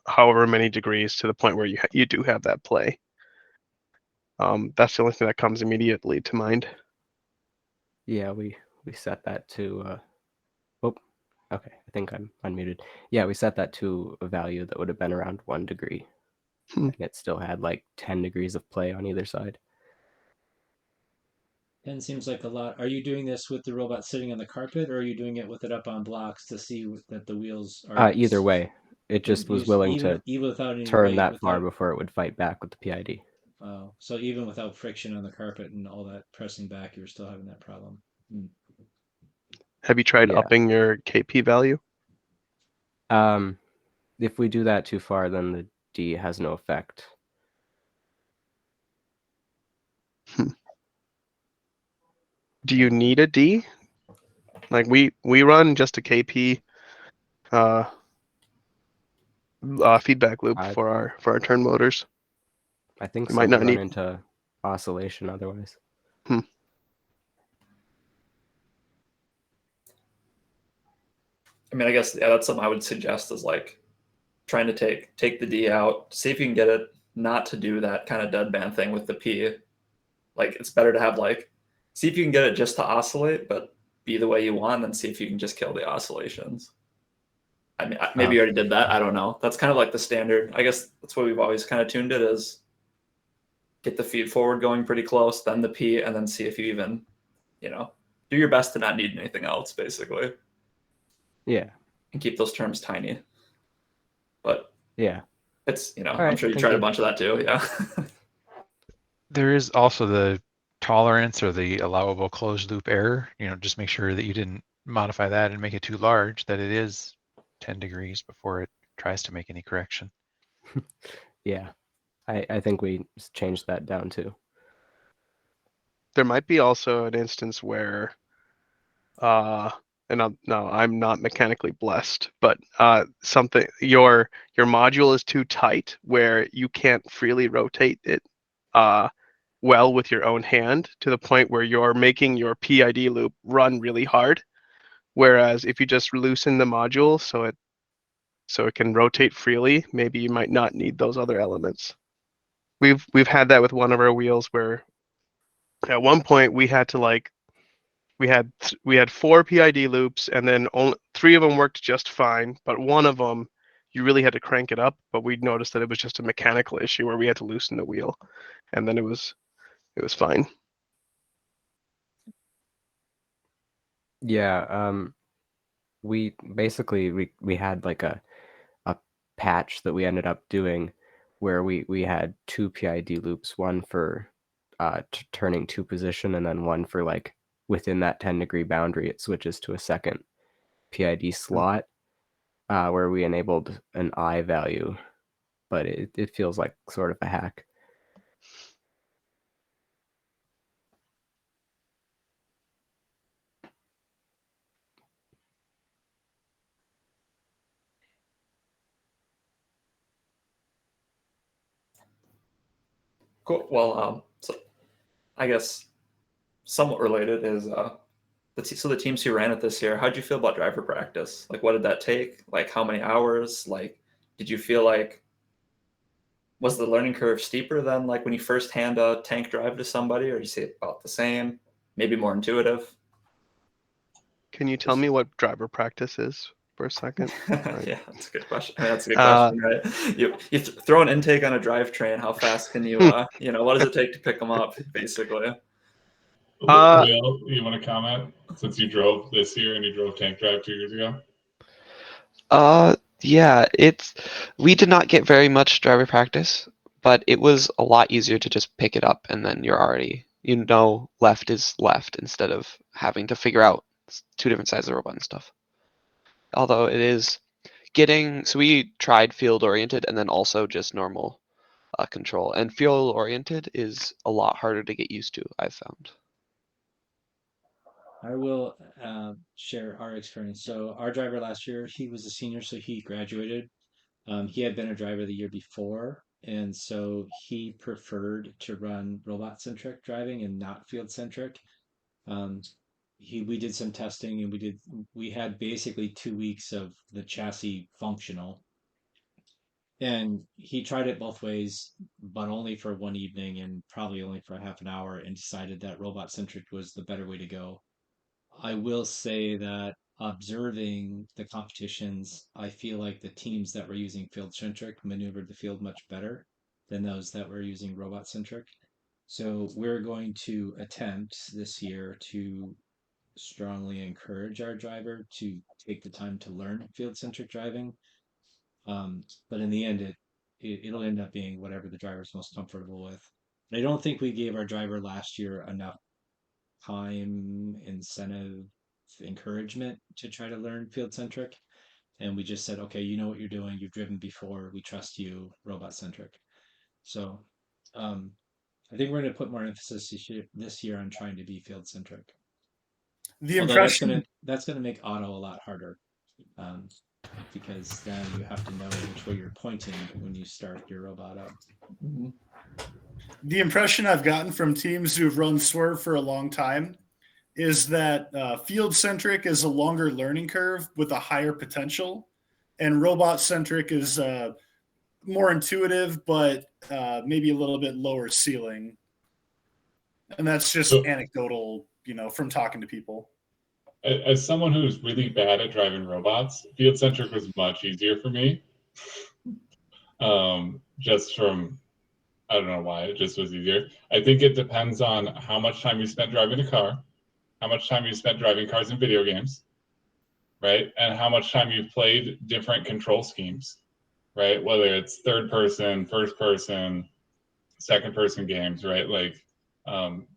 however many degrees to the point where you do have that play. That's the only thing that comes immediately to mind. Yeah, we set that to, okay, I think I'm unmuted. Yeah, we set that to a value that would have been around 1 degree. And it still had like 10 degrees of play on either side. 10 seems like a lot. Are you doing this with the robot sitting on the carpet, or are you doing it with it up on blocks to see that the wheels are... Either way. It just was willing to even without any turn weight, that far without before it would fight back with the PID. so even without friction on the carpet and all that pressing back, you were still having that problem. Have you tried Yeah. upping your KP value? If we do that too far, then the D has no effect. Do you need a D? Like we run just a KP feedback loop for our turn motors. I think We so. might not We run need. into oscillation otherwise. I mean, I guess that's something I would suggest is like trying to take the D out, see if you can get it not to do that kind of deadband thing with the P. Like it's better to have like see if you can get it just to oscillate, but be the way you want, and then see if you can just kill the oscillations. I mean, maybe you already did that. I don't know. That's kind of like the standard. I guess that's what we've always kind of tuned it is get the feed forward going pretty close, then the P, and then see if you even, do your best to not need anything else, basically. Yeah. And keep those terms tiny. But yeah, it's, right, I'm sure you tried a bunch of that too. Yeah. There is also the tolerance or the allowable closed loop error. Just make sure that you didn't modify that and make it too large, that it is 10 degrees before it tries to make any correction. Yeah, I think we changed that down too. There might be also an instance where, and I'm not mechanically blessed, but something your module is too tight where you can't freely rotate it well with your own hand to the point where you're making your PID loop run really hard. Whereas if you just loosen the module so it can rotate freely, maybe you might not need those other elements. We've had that with one of our wheels where at one point we had to we had 4 PID loops and then only 3 of them worked just fine, but one of them you really had to crank it up, but we noticed that it was just a mechanical issue where we had to loosen the wheel, and then it was fine. Yeah, we basically we had like a patch that we ended up doing where we had 2 PID loops, one for turning to position and then one for like within that 10-degree boundary it switches to a second PID slot where we enabled an I value, but it feels like sort of a hack. Cool. Well, so I guess somewhat related is so the teams who ran it this year, how'd you feel about driver practice? Like, what did that take? Like, how many hours? Like, did you feel like was the learning curve steeper than like when you first hand a tank drive to somebody, or do you see it about the same? Maybe more intuitive? Can you tell me what driver practice is for a second? Yeah, that's a good question. I mean, that's a good question, right? You throw an intake on a drivetrain. How fast can you? What does it take to pick them up, basically? Will, you want to comment since you drove this year and you drove tank drive 2 years ago? Yeah, we did not get very much driver practice, but it was a lot easier to just pick it up and then you're already, left is left instead of having to figure out 2 different sides of the robot and stuff. Although it is so we tried field oriented and then also just normal control, and field oriented is a lot harder to get used to, I've found. I will share our experience. So our driver last year, he was a senior, so he graduated. He had been a driver the year before, and so he preferred to run robot-centric driving and not field-centric. We did some testing, and we had basically 2 weeks of the chassis functional, and he tried it both ways, but only for one evening and probably only for half an hour, and decided that robot-centric was the better way to go. I will say that observing the competitions, I feel like the teams that were using field centric maneuvered the field much better than those that were using robot centric. So we're going to attempt this year to strongly encourage our driver to take the time to learn field centric driving. But in the end, it'll end up being whatever the driver's most comfortable with. And I don't think we gave our driver last year enough time, incentive, encouragement to try to learn field centric. And we just said, okay, you know what you're doing. You've driven before. We trust you, robot centric. So I think we're going to put more emphasis this year on trying to be field centric. The Although impression that's gonna make auto a lot harder, because then you have to know which way you're pointing when you start your robot up. The impression I've gotten from teams who've run Swerve for a long time is that field-centric is a longer learning curve with a higher potential, and robot-centric is more intuitive, but maybe a little bit lower ceiling. And that's just anecdotal, from talking to people. As someone who's really bad at driving robots, field-centric was much easier for me. Just from, I don't know why, it just was easier. I think it depends on how much time you spent driving a car, how much time you spent driving cars in video games, right? And how much time you've played different control schemes, right? Whether it's third person, first person, second person games, right? Like,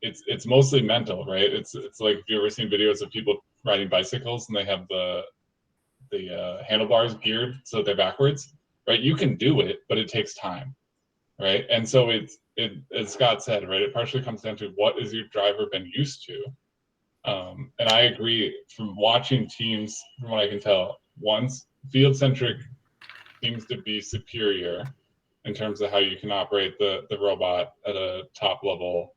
it's mostly mental, right? It's like, if you've ever seen videos of people riding bicycles and they have the handlebars geared so they're backwards, right? You can do it, but it takes time, right? And so as Scott said, right, it partially comes down to what has your driver been used to. And I agree, from watching teams, from what I can tell, once field-centric seems to be superior in terms of how you can operate the robot at a top level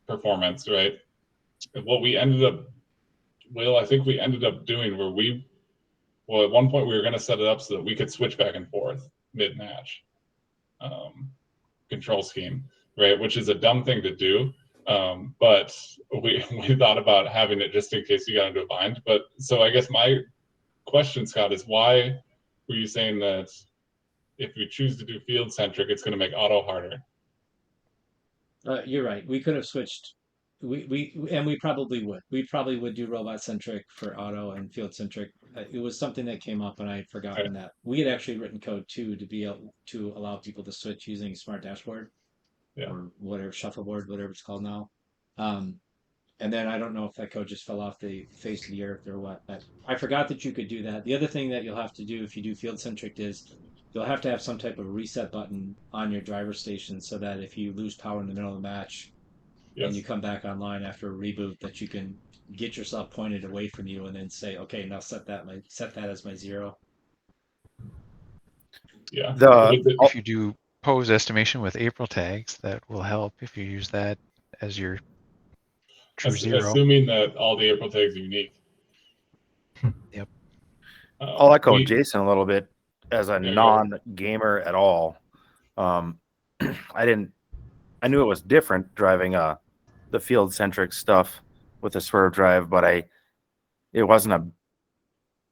performance, right? And what we ended up, I think we ended up doing where at one point we were going to set it up so that we could switch back and forth mid-match control scheme, right? Which is a dumb thing to do. But we thought about having it just in case you got into a bind. But so I guess my question, Scott, is why were you saying that if we choose to do field centric, it's going to make auto harder? You're right. We could have switched. We probably would. We probably would do robot centric for auto and field centric. It was something that came up, and I had forgotten that we had actually written code too to be able to allow people to switch using smart dashboard, or whatever, shuffleboard, whatever it's called now. And then I don't know if that code just fell off the face of the earth or what. But I forgot that you could do that. The other thing that you'll have to do if you do field centric is you'll have to have some type of reset button on your driver station so that if you lose power in the middle of the match and you come back online after a reboot, that you can get yourself pointed away from you and then say, okay, now set that as my 0. Yeah. If you do pose estimation with April tags, that will help if you use that as your true 0. Assuming that all the April tags are unique. Yep. I'll echo Jason a little bit. As a non-gamer at all, I knew it was different driving the field-centric stuff with the Swerve drive, but it wasn't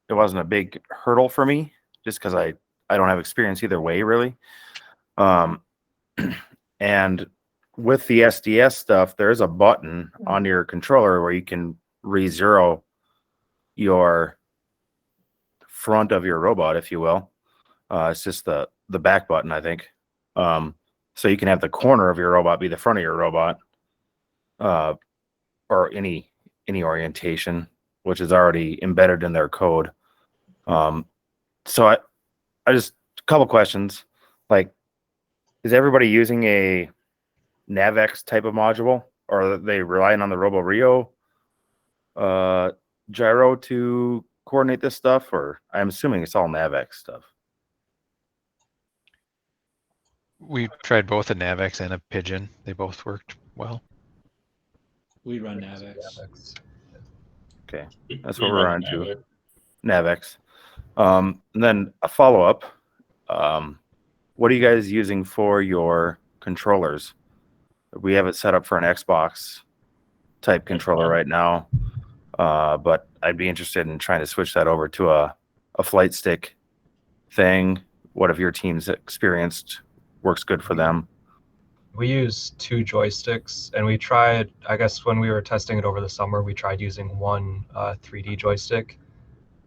a big hurdle for me just because I don't have experience either way really. And with the SDS stuff, there's a button on your controller where you can re-zero your front of your robot, if you will. It's just the back button, I think. So you can have the corner of your robot be the front of your robot, or any orientation, which is already embedded in their code. So I just, a couple questions. Like, is everybody using a NavX type of module, or are they relying on the RoboRio gyro to coordinate this stuff? Or I'm assuming it's all NavX stuff. We tried both a NavX and a Pigeon. They both worked well. We run NavX. Okay, that's what we're on to. NavX. And then a follow-up. What are you guys using for your controllers? We have it set up for an Xbox type controller right now, but I'd be interested in trying to switch that over to a flight stick thing. What have your teams experienced works good for them? We use 2 joysticks, and we tried, I guess when we were testing it over the summer, we tried using one 3D joystick.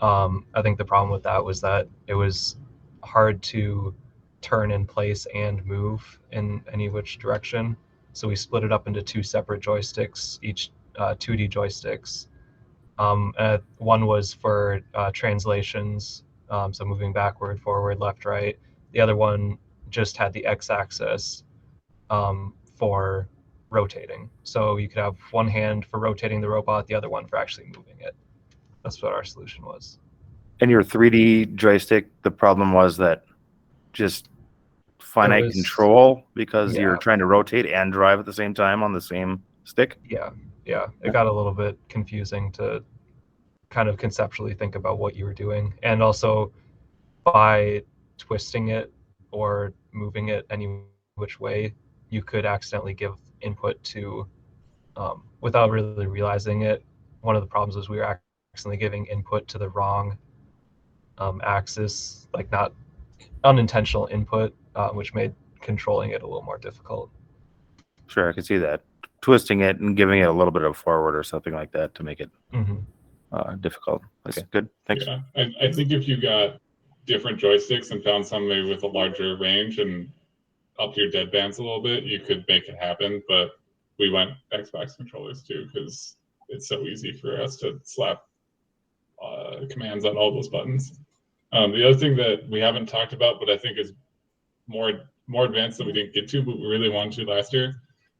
I think the problem with that was that it was hard to turn in place and move in any which direction. So we split it up into two separate joysticks, each 2D joysticks. One was for translations, so moving backward, forward, left, right. The other one just had the x-axis for rotating. So you could have one hand for rotating the robot, the other one for actually moving it. That's what our solution was. And your 3D joystick, the problem was that just finite control because you're trying to rotate and drive at the same time on the same stick. Yeah, it got a little bit confusing to kind of conceptually think about what you were doing, and also by twisting it or moving it any which way, you could accidentally give input to without really realizing it. One of the problems was we were accidentally giving input to the wrong axis, like not unintentional input, which made controlling it a little more difficult. Sure, I can see that. Twisting it and giving it a little bit of forward or something like that to make it difficult. Okay, good. Thanks. Yeah, I think if you got different joysticks and found somebody with a larger range and upped your deadbands a little bit, you could make it happen. But we went Xbox controllers too because it's so easy for us to slap commands on all those buttons. The other thing that we haven't talked about, but I think is more advanced that we didn't get to, but we really wanted to last year,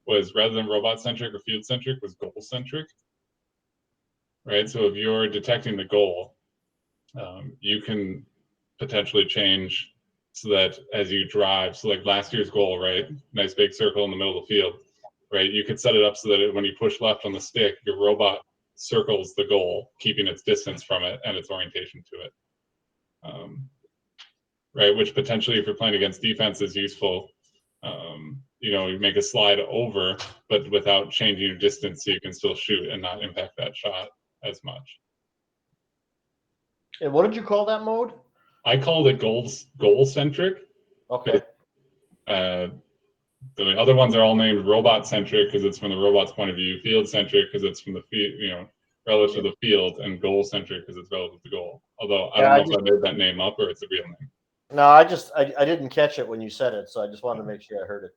was rather than robot centric or field centric, was goal centric. Right. So if you're detecting the goal, you can potentially change so that as you drive, so like last year's goal, right? Nice big circle in the middle of the field, right? You could set it up so that when you push left on the stick, your robot circles the goal, keeping its distance from it and its orientation to it. Right, which potentially, if you're playing against defense, is useful. You make a slide over, but without changing your distance, so you can still shoot and not impact that shot as much. And what did you call that mode? I called it goal centric. Okay. The other ones are all named robot centric because it's from the robot's point of view. Field centric because it's from the field, relative to the field, and goal centric because it's relative to goal. Although I don't know if I made that name up or it's a real name. No, I didn't catch it when you said it, so I just wanted to make sure I heard it.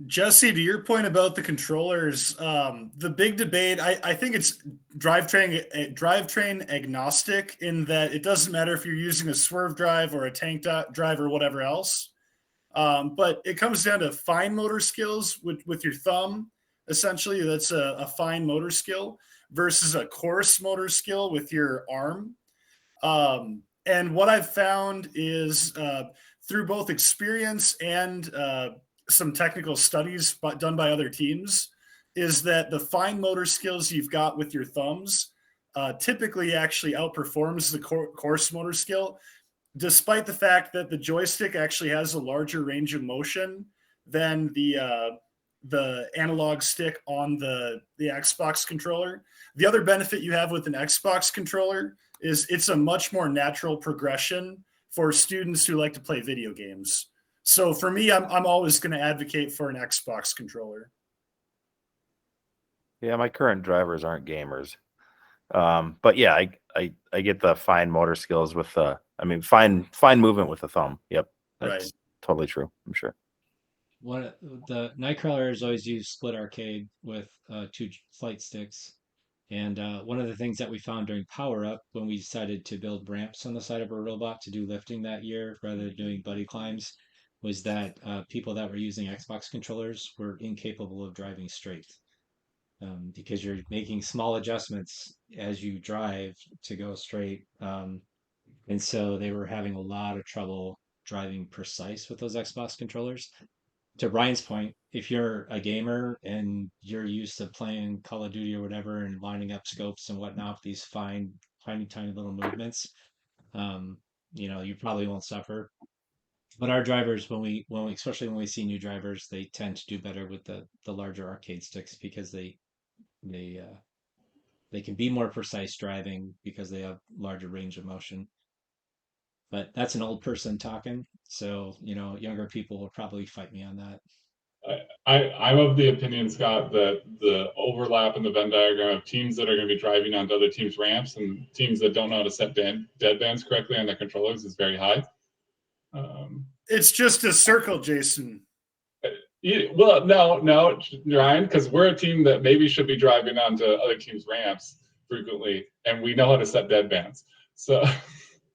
Jesse, to your point about the controllers, the big debate, I think it's drivetrain agnostic in that it doesn't matter if you're using a swerve drive or a tank drive or whatever else. But it comes down to fine motor skills with your thumb. Essentially, that's a fine motor skill versus a coarse motor skill with your arm. And what I've found is through both experience and some technical studies done by other teams, is that the fine motor skills you've got with your thumbs typically actually outperforms the coarse motor skill, despite the fact that the joystick actually has a larger range of motion than the analog stick on the Xbox controller. The other benefit you have with an Xbox controller is it's a much more natural progression for students who like to play video games. So for me, I'm always going to advocate for an Xbox controller. Yeah, my current drivers aren't gamers. But yeah, I get the fine motor skills with fine movement with the thumb. Yep. That's totally true, I'm sure. The KnightKrawlers always use split arcade with 2 flight sticks. And one of the things that we found during Power Up, when we decided to build ramps on the side of our robot to do lifting that year rather than doing buddy climbs, was that people that were using Xbox controllers were incapable of driving straight. Because you're making small adjustments as you drive to go straight. And so they were having a lot of trouble driving precise with those Xbox controllers. To Brian's point, if you're a gamer and you're used to playing Call of Duty or whatever and lining up scopes and whatnot, these tiny little movements, you probably won't suffer. But our drivers, especially when we see new drivers, they tend to do better with the larger arcade sticks because they can be more precise driving because they have larger range of motion. But that's an old person talking, so younger people will probably fight me on that. I'm of the opinion, Scott, that the overlap in the Venn diagram of teams that are going to be driving onto other teams' ramps and teams that don't know how to set dead bands correctly on their controllers is very high. It's just a circle, Jason. Well, no, Ryan, because we're a team that maybe should be driving onto other teams' ramps frequently, and we know how to set dead bands. So,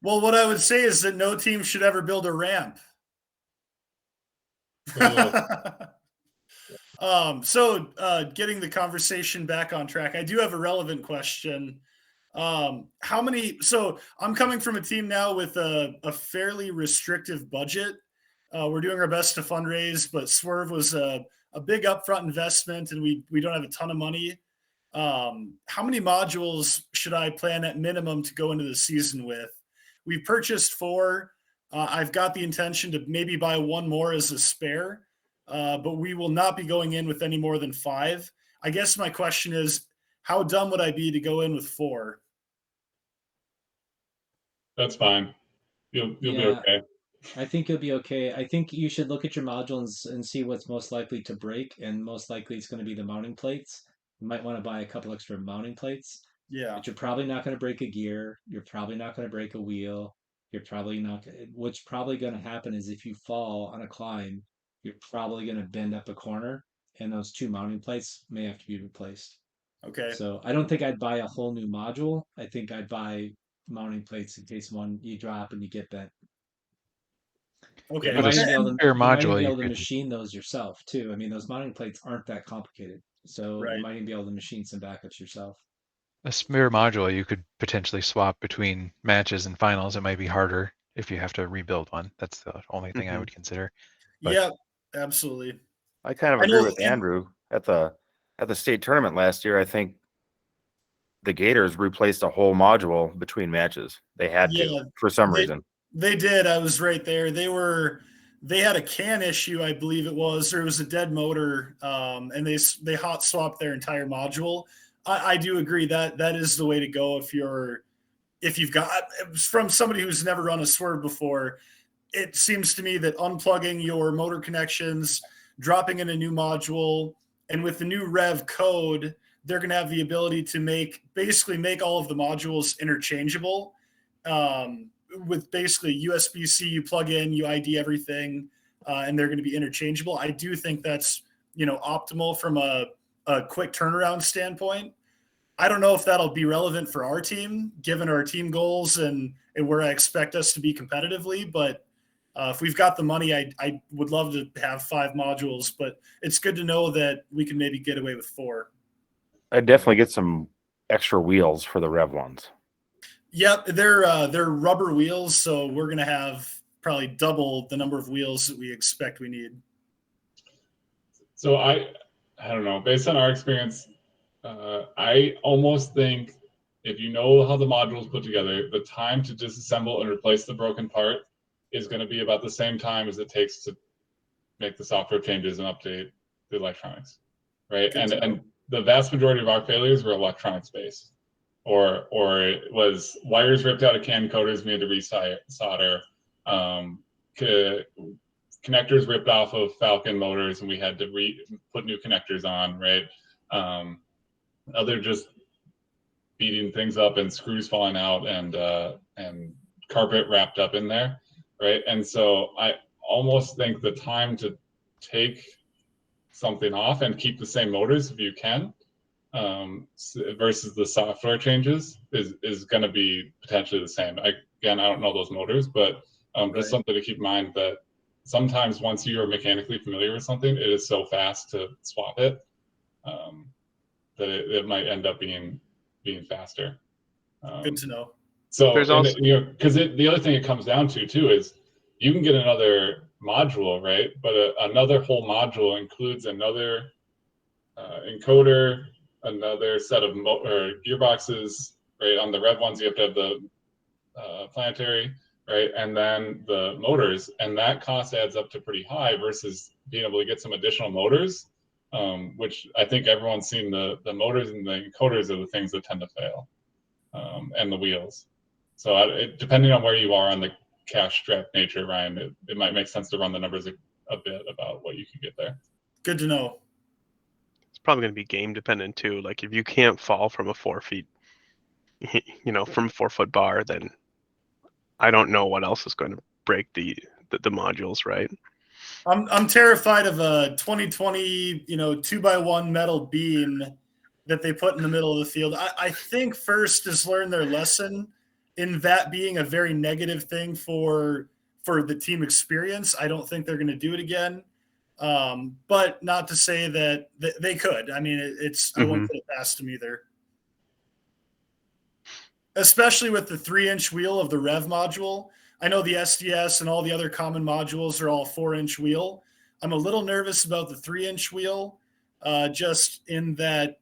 well, what I would say is that no team should ever build a ramp. Getting the conversation back on track, I do have a relevant question. How many? So I'm coming from a team now with a fairly restrictive budget. We're doing our best to fundraise, but Swerve was a big upfront investment, and we don't have a ton of money. How many modules should I plan at minimum to go into the season with? We've purchased 4. I've got the intention to maybe buy 1 more as a spare, but we will not be going in with any more than 5. I guess my question is, how dumb would I be to go in with 4? That's fine. You'll be okay. I think you'll be okay. I think you should look at your modules and see what's most likely to break, and most likely it's going to be the mounting plates. You might want to buy a couple extra mounting plates. Yeah. But you're probably not going to break a gear. You're probably not going to break a wheel. You're probably not. What's probably going to happen is if you fall on a climb, you're probably going to bend up a corner, and those 2 mounting plates may have to be replaced. Okay. So I don't think I'd buy a whole new module. I think I'd buy mounting plates in case one you drop and you get bent. Okay. You might even be able module, to you could- machine those yourself too. I mean, those mounting plates aren't that complicated, so Right. you might even be able to machine some backups yourself. A smear module you could potentially swap between matches and finals. It might be harder if you have to rebuild one. That's the only thing I would consider. But Yeah, absolutely. I kind of agree with Andrew. At the state tournament last year, I think the Gators replaced a whole module between matches. They had to for some reason. They did. I was right there. They had a CAN issue, I believe it was, or it was a dead motor, and they hot swapped their entire module. I do agree that is the way to go if you've got, from somebody who's never run a Swerve before. It seems to me that unplugging your motor connections, dropping in a new module, and with the new Rev code, they're going to have the ability to basically make all of the modules interchangeable. With basically USB-C, you plug in, you ID everything, and they're going to be interchangeable. I do think that's optimal from a quick turnaround standpoint. I don't know if that'll be relevant for our team, given our team goals and where I expect us to be competitively. But if we've got the money, I would love to have 5 modules. But it's good to know that we can maybe get away with 4. I'd definitely get some extra wheels for the Rev ones. Yep, they're rubber wheels, so we're gonna have probably double the number of wheels that we expect we need. So I don't know. Based on our experience, I almost think if you know how the modules put together, the time to disassemble and replace the broken part is going to be about the same time as it takes to make the software changes and update the electronics, right? And the vast majority of our failures were electronics based. Or it was wires ripped out of CAN coders, we had to resolder. Connectors ripped off of Falcon motors, and we had to put new connectors on, right? Other just beating things up and screws falling out and carpet wrapped up in there, right? And so I almost think the time to take something off and keep the same motors if you can, versus the software changes is going to be potentially the same. Again, I don't know those motors, but just something to keep in mind that sometimes once you are mechanically familiar with something, it is so fast to swap it that it might end up being faster. Good to know. So, because the other thing it comes down to too is you can get another module, right? But another whole module includes another encoder, another set of gearboxes, right? On the Rev ones, you have to have the planetary, right? And then the motors, and that cost adds up to pretty high versus being able to get some additional motors, which I think everyone's seen the motors and the encoders are the things that tend to fail, and the wheels. So depending on where you are on the cash strapped nature, Ryan, it might make sense to run the numbers a bit about what you could get there. Good to know. It's probably going to be game dependent too. Like if you can't fall from a 4 feet, from a 4-foot bar, then I don't know what else is going to break the modules, right? I'm terrified of a 2020, 2x1 metal beam that they put in the middle of the field. I think FRC has learned their lesson in that being a very negative thing for the team experience. I don't think they're going to do it again. But not to say that they could. I mean, I wouldn't put it past them either. Especially with the 3-inch wheel of the Rev module. I know the SDS and all the other common modules are all 4-inch wheel. I'm a little nervous about the 3-inch wheel, just in that,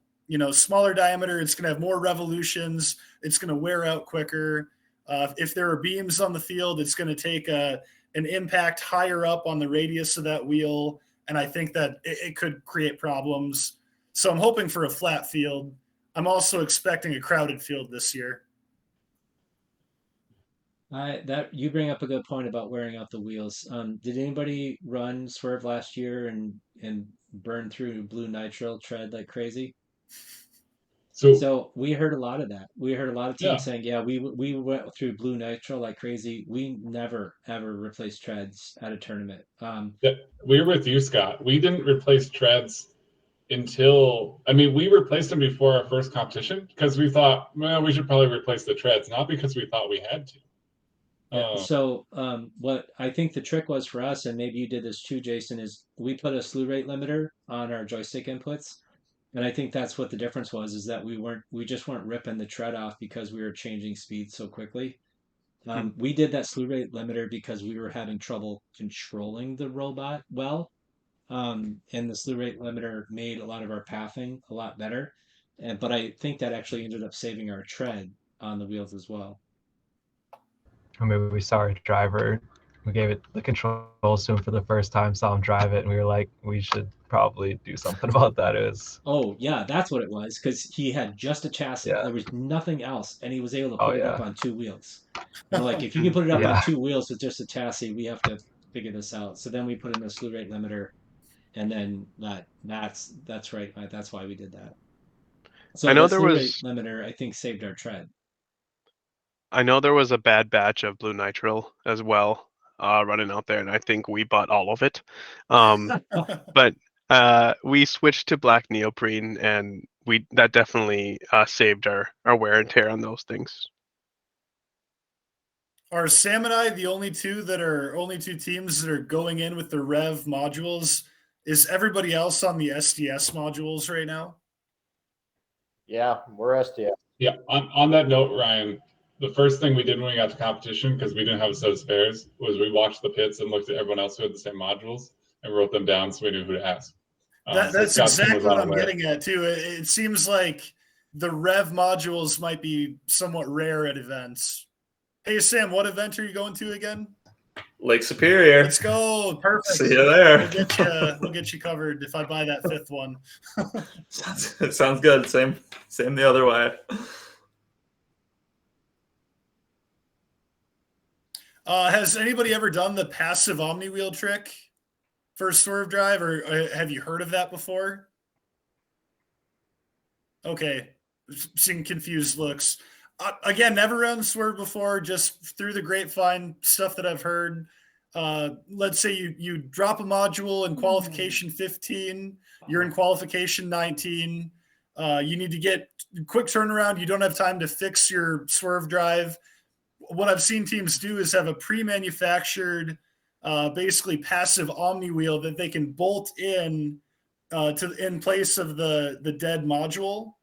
smaller diameter, it's going to have more revolutions. It's going to wear out quicker. If there are beams on the field, it's going to take an impact higher up on the radius of that wheel. And I think that it could create problems. So I'm hoping for a flat field. I'm also expecting a crowded field this year. That you bring up a good point about wearing out the wheels. Did anybody run Swerve last year and burn through blue nitrile tread like crazy? So we heard a lot of that. We heard a lot of teams saying, "Yeah, we went through blue nitrile like crazy. We never ever replaced treads at a tournament." We were with you, Scott. We didn't replace treads until we replaced them before our first competition because we thought, well, we should probably replace the treads, not because we thought we had to. So what I think the trick was for us, and maybe you did this too, Jason, is we put a slew rate limiter on our joystick inputs. And I think that's what the difference was, is that we just weren't ripping the tread off because we were changing speed so quickly. We did that slew rate limiter because we were having trouble controlling the robot well. And the slew rate limiter made a lot of our pathing a lot better. But I think that actually ended up saving our tread on the wheels as well. I mean, we saw our driver, we gave it the controls to him for the first time, saw him drive it, and we were like, we should probably do something about that. Oh yeah, that's what it was, because he had just a chassis. There was nothing else, and he was able to put it up on 2 wheels. And we're like, if you can put it up on 2 wheels with just a chassis, we have to figure this out. So then we put in a slew rate limiter, and then that's right. That's why we did that. So I know the there slew was rate limiter, I think, saved our tread. I know there was a bad batch of blue nitrile as well running out there, and I think we bought all of it. But we switched to black neoprene, and that definitely saved our wear and tear on those things. Are Sam and I the only two teams that are going in with the Rev modules? Is everybody else on the SDS modules right now? Yeah, we're SDS. Yeah. On that note, Ryan, the first thing we did when we got to competition, because we didn't have a set of spares, was we watched the pits and looked at everyone else who had the same modules and wrote them down so we knew who to ask. That's exactly what I'm getting at too. It seems like the Rev modules might be somewhat rare at events. Hey Sam, what event are you going to again? Lake Superior. Let's go. Perfect. See you there. We'll get you covered if I buy that 5th one. Sounds good. Same the other way. Has anybody ever done the passive omni wheel trick for Swerve Drive, or have you heard of that before? Okay, seeing confused looks. Again, never run Swerve before, just through the grapevine stuff that I've heard. Let's say you drop a module in qualification 15, you're in qualification 19. You need to get quick turnaround. You don't have time to fix your Swerve Drive. What I've seen teams do is have a pre-manufactured, basically passive omni wheel that they can bolt in in place of the dead module,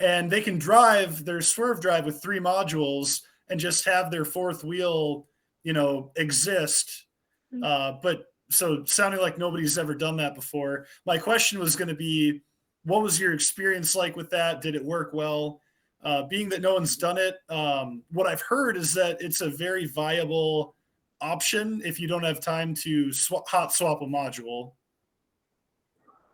and they can drive their Swerve Drive with 3 modules and just have their 4th wheel, exist. But so sounding like nobody's ever done that before. My question was going to be, what was your experience like with that? Did it work well? Being that no one's done it, what I've heard is that it's a very viable option if you don't have time to hot swap a module.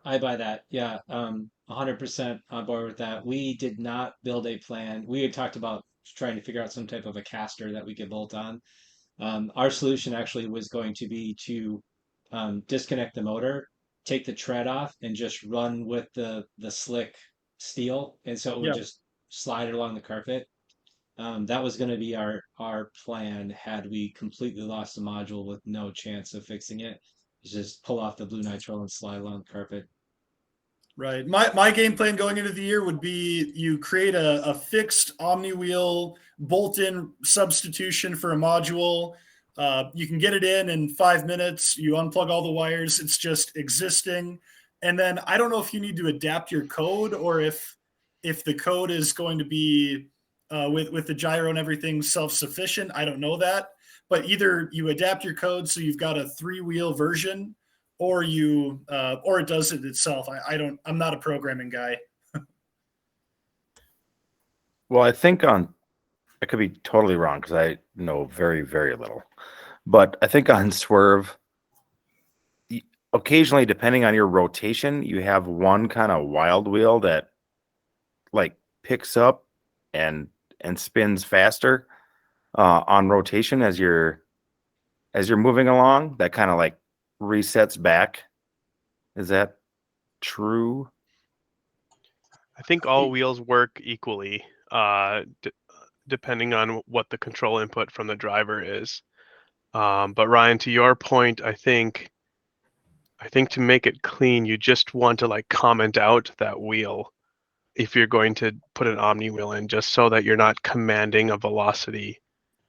I buy that. Yeah, 100% on board with that. We did not build a plan. We had talked about trying to figure out some type of a caster that we could bolt on. Our solution actually was going to be to disconnect the motor, take the tread off and just run with the slick steel, and so it would Yeah. just slide it along the carpet. That was going to be our plan had we completely lost the module with no chance of fixing it. Is just pull off the blue nitrile and slide along the carpet. Right. My game plan going into the year would be you create a fixed Omni wheel bolt-in substitution for a module. You can get it in 5 minutes. You unplug all the wires. It's just existing. And then I don't know if you need to adapt your code or if the code is going to be with the gyro and everything self-sufficient. I don't know that. But either you adapt your code so you've got a 3-wheel version, or you or it does it itself. I'm not a programming guy. Well, I think I could be totally wrong because I know very, very little. But I think on Swerve, occasionally, depending on your rotation, you have one kind of wild wheel that like picks up and spins faster on rotation as you're moving along. That kind of like resets back. Is that true? I think all wheels work equally, depending on what the control input from the driver is. But Ryan, to your point, I think to make it clean, you just want to like comment out that wheel if you're going to put an Omni wheel in, just so that you're not commanding a velocity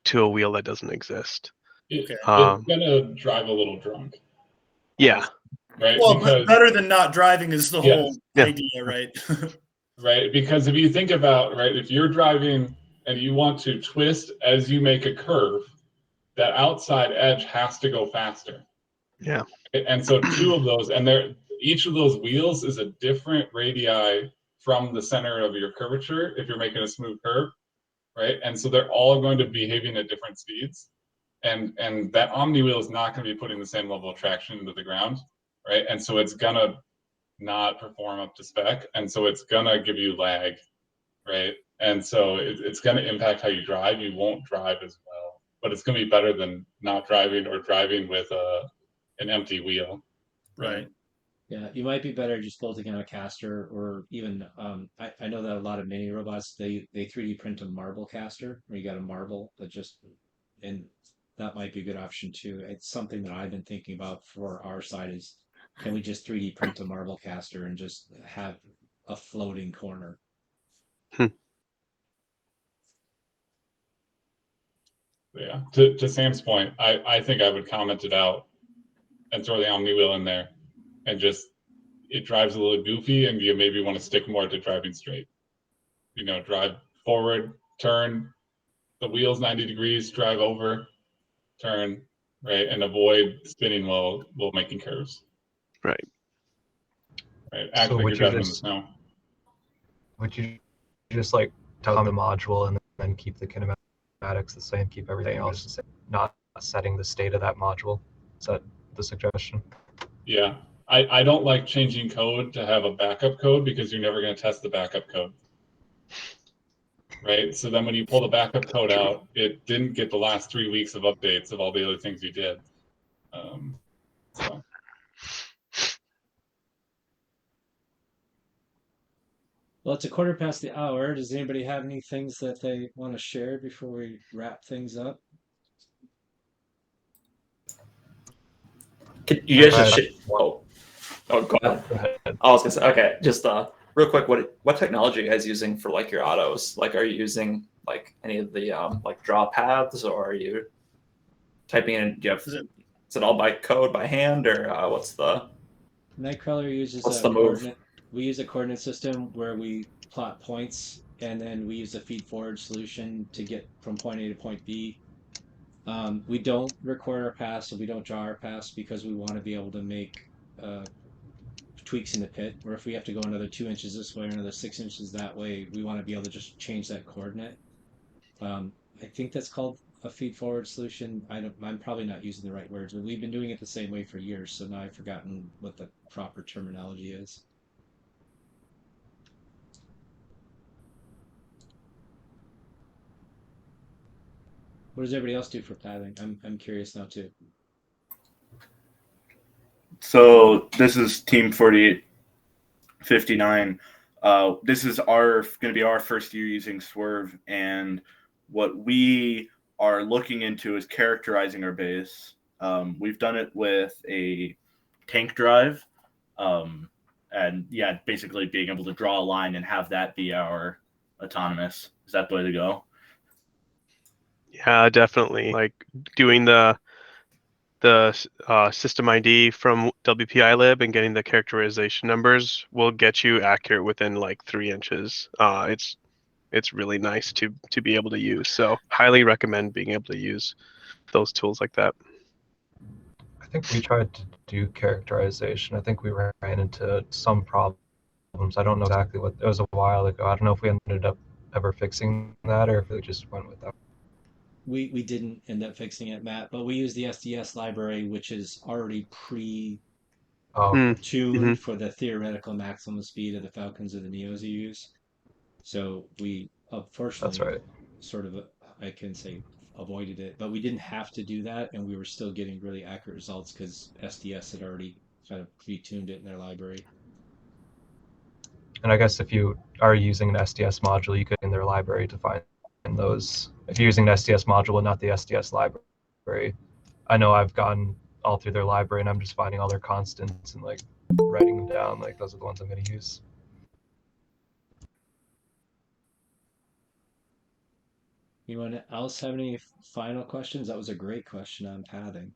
to a wheel that doesn't exist. It's gonna drive a little drunk. Yeah. Right. Well, because, better than not driving is the whole idea, right? Right. Because if you think about, right, if you're driving and you want to twist as you make a curve, that outside edge has to go faster. Yeah. And so two of those, and each of those wheels is a different radii from the center of your curvature if you're making a smooth curve, right? And so they're all going to be behaving at different speeds. And that Omni wheel is not going to be putting the same level of traction into the ground, right? And so it's going to not perform up to spec. And so it's going to give you lag, right? And so it's going to impact how you drive. You won't drive as well, but it's going to be better than not driving or driving with an empty wheel. Right. Yeah, you might be better just bolting on a caster, or even I know that a lot of mini robots they 3D print a marble caster, where you got a marble that just, and that might be a good option too. It's something that I've been thinking about for our side is, can we just 3D print a marble caster and just have a floating corner? Yeah. To Sam's point, I think I would comment it out and throw the Omni wheel in there, and just it drives a little goofy, and you maybe want to stick more to driving straight. You know, drive forward, turn, the wheels 90 degrees, drive over, turn, right, and avoid spinning while making curves. Right. Right. Act So like would you're you driving in the just snow. would you just like tell the module and then keep the kinematics the same, keep everything else the same, not setting the state of that module? Is that the suggestion? Yeah. I don't like changing code to have a backup code, because you're never going to test the backup code. Right. So then when you pull the backup code out, it didn't get the last 3 weeks of updates of all the other things you did. So. Well, it's 1:15. Does anybody have any things that they want to share before we wrap things up? Can you guys just go ahead. I was gonna say, okay, just real quick, what technology are you guys using for like your autos? Like, are you using like any of the like draw paths, or are you typing in? Do you have, is it all by code by hand, or what's the KnightKrawler uses what's a the move? coordinate. We use a coordinate system where we plot points, and then we use a feed forward solution to get from point A to point B. We don't record our paths, so we don't draw our paths, because we want to be able to make tweaks in the pit, or if we have to go another 2 inches this way or another 6 inches that way, we want to be able to just change that coordinate. I think that's called a feed forward solution. I'm probably not using the right words, but we've been doing it the same way for years, so now I've forgotten what the proper terminology is. What does everybody else do for pathing? I'm curious now too. So this is Team 4859. This is going to be our first year using Swerve, and what we are looking into is characterizing our base. We've done it with a tank drive, and yeah, basically being able to draw a line and have that be our autonomous. Is that the way to go? Yeah, definitely. Like doing the system ID from WPI-lib and getting the characterization numbers will get you accurate within like 3 inches. It's really nice to be able to use. So highly recommend being able to use those tools like that. I think we tried to do characterization. I think we ran into some problems. I don't know exactly what, it was a while ago. I don't know if we ended up ever fixing that or if we just went with that. We didn't end up fixing it, Matt, but we use the SDS library, which is already tuned for the theoretical maximum speed of the Falcons or the Neos you use. So we unfortunately, That's right, sort of, I can say, avoided it, but we didn't have to do that, and we were still getting really accurate results because SDS had already kind of pre-tuned it in their library. And I guess if you are using an SDS module, you could in their library to find those. If you're using an SDS module and not the SDS library, I know I've gone all through their library and I'm just finding all their constants and like writing them down. Like those are the ones I'm going to use. Anyone else have any final questions? That was a great question on pathing.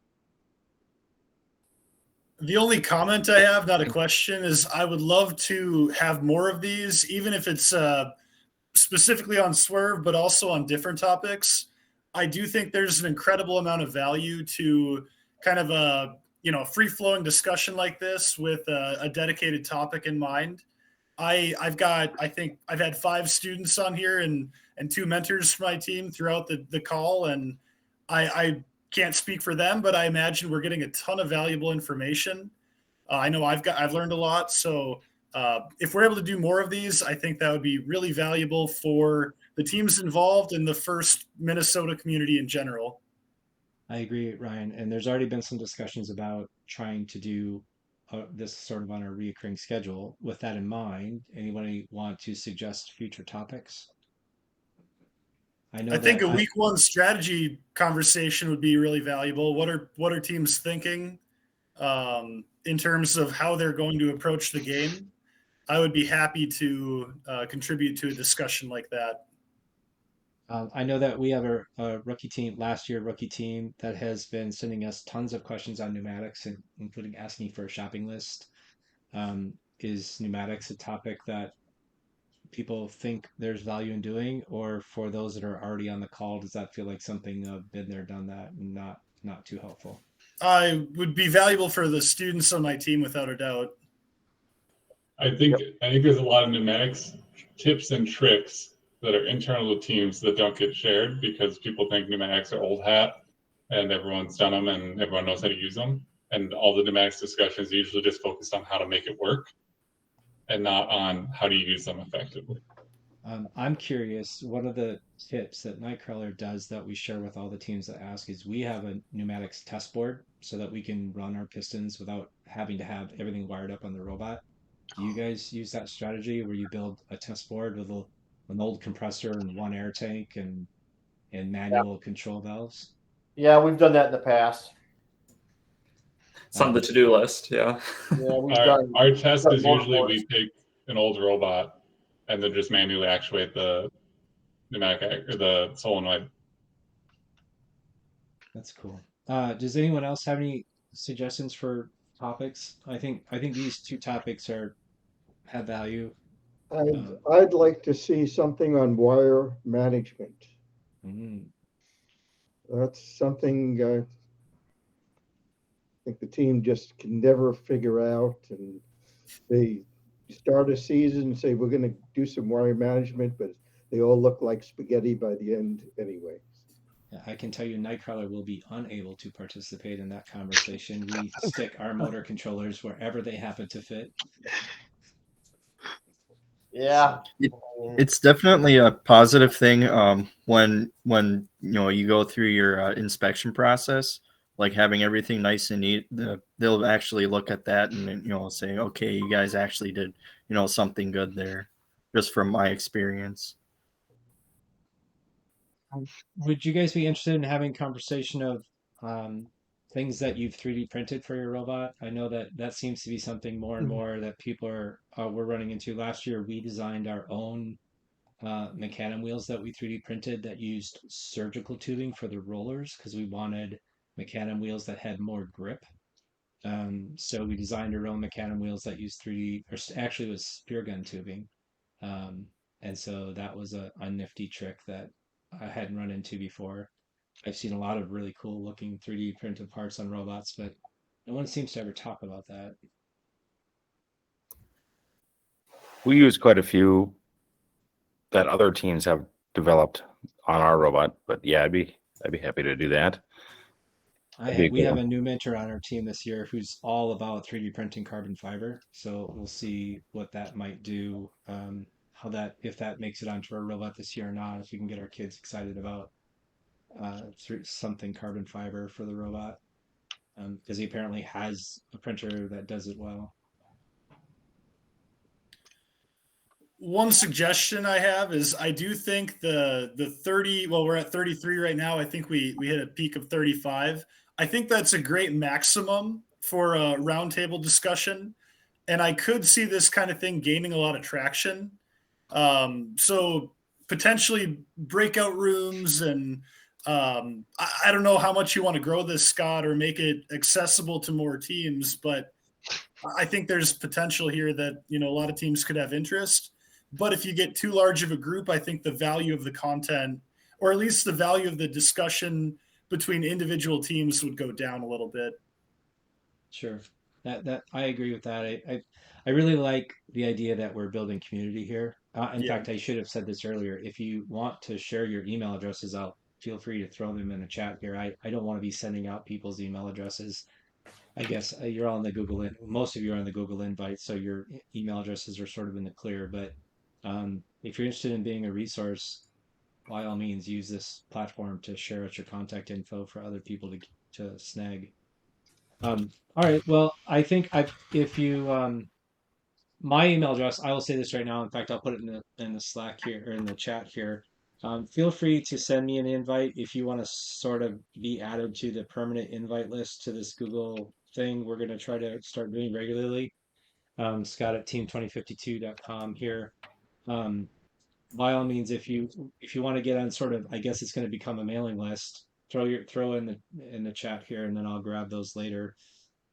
The only comment I have, not a question, is I would love to have more of these, even if it's specifically on Swerve, but also on different topics. I do think there's an incredible amount of value to kind of a free-flowing discussion like this with a dedicated topic in mind. I think I've had 5 students on here and 2 mentors for my team throughout the call, and I can't speak for them, but I imagine we're getting a ton of valuable information. I know I've learned a lot. So if we're able to do more of these, I think that would be really valuable for the teams involved in the first Minnesota community in general. I agree, Ryan. And there's already been some discussions about trying to do this sort of on a reoccurring schedule. With that in mind, anybody want to suggest future topics? I think a week 1 strategy conversation would be really valuable. What are teams thinking in terms of how they're going to approach the game? I would be happy to contribute to a discussion like that. I know that we have a rookie team, last year rookie team, that has been sending us tons of questions on pneumatics, and including asking for a shopping list. Is pneumatics a topic that people think there's value in doing, or for those that are already on the call, does that feel like something of been there, done that, and not too helpful? I would be valuable for the students on my team without a doubt. I think there's a lot of pneumatics tips and tricks that are internal to teams that don't get shared because people think pneumatics are old hat and everyone's done them and everyone knows how to use them. And all the pneumatics discussions usually just focus on how to make it work and not on how to use them effectively. I'm curious, one of the tips that KnightKrawler does that we share with all the teams that ask is we have a pneumatics test board so that we can run our pistons without having to have everything wired up on the robot. Do you guys use that strategy where you build a test board with an old compressor and 1 air tank and manual control valves? Yeah, we've done that in the past. It's on the to-do list, yeah. Yeah, our test is usually we take an old robot and then just manually actuate the pneumatic or the solenoid. That's cool. Does anyone else have any suggestions for topics? I think these 2 topics have value. I'd like to see something on wire management. That's something I think the team just can never figure out, and they start a season and say we're going to do some wire management, but they all look like spaghetti by the end anyway. I can tell you KnightKrawler will be unable to participate in that conversation. We stick our motor controllers wherever they happen to fit. Yeah. It's definitely a positive thing when you go through your inspection process. like having everything nice and neat, they'll actually look at that and say, okay, you guys actually did something good there, just from my experience. Would you guys be interested in having a conversation of things that you've 3D printed for your robot? I know that seems to be something more and more that people we're running into. Last year, we designed our own Mecanum wheels that we 3D printed that used surgical tubing for the rollers because we wanted Mecanum wheels that had more grip. So we designed our own Mecanum wheels that used 3D, or actually it was spear gun tubing. And so that was a nifty trick that I hadn't run into before. I've seen a lot of really cool looking 3D printed parts on robots, but no one seems to ever talk about that. We use quite a few that other teams have developed on our robot, but yeah, I'd be happy to do that. We have a new mentor on our team this year who's all about 3D printing carbon fiber. So we'll see what that might do, if that makes it onto our robot this year or not, if we can get our kids excited about something carbon fiber for the robot, because he apparently has a printer that does it well. One suggestion I have is I do think the 30, well, we're at 33 right now. I think we hit a peak of 35. I think that's a great maximum for a roundtable discussion. And I could see this kind of thing gaining a lot of traction. So potentially breakout rooms and I don't know how much you want to grow this, Scott, or make it accessible to more teams, but I think there's potential here that, a lot of teams could have interest. But if you get too large of a group, I think the value of the content, or at least the value of the discussion between individual teams, would go down a little bit. Sure. That I agree with that. I really like the idea that we're building community here. In fact, I should have said this earlier. If you want to share your email addresses out, feel free to throw them in the chat here. I don't want to be sending out people's email addresses. I guess you're all in the Google, most of you are on the Google invite, so your email addresses are sort of in the clear. But if you're interested in being a resource, by all means, use this platform to share out your contact info for other people to snag. All right. Well, I think if you my email address, I will say this right now. In fact, I'll put it in the Slack here or in the chat here. Feel free to send me an invite if you want to sort of be added to the permanent invite list to this Google thing. We're going to try to start doing regularly. Scott at team2052.com here. By all means, if you want to get on sort of, I guess it's going to become a mailing list. Throw in the chat here, and then I'll grab those later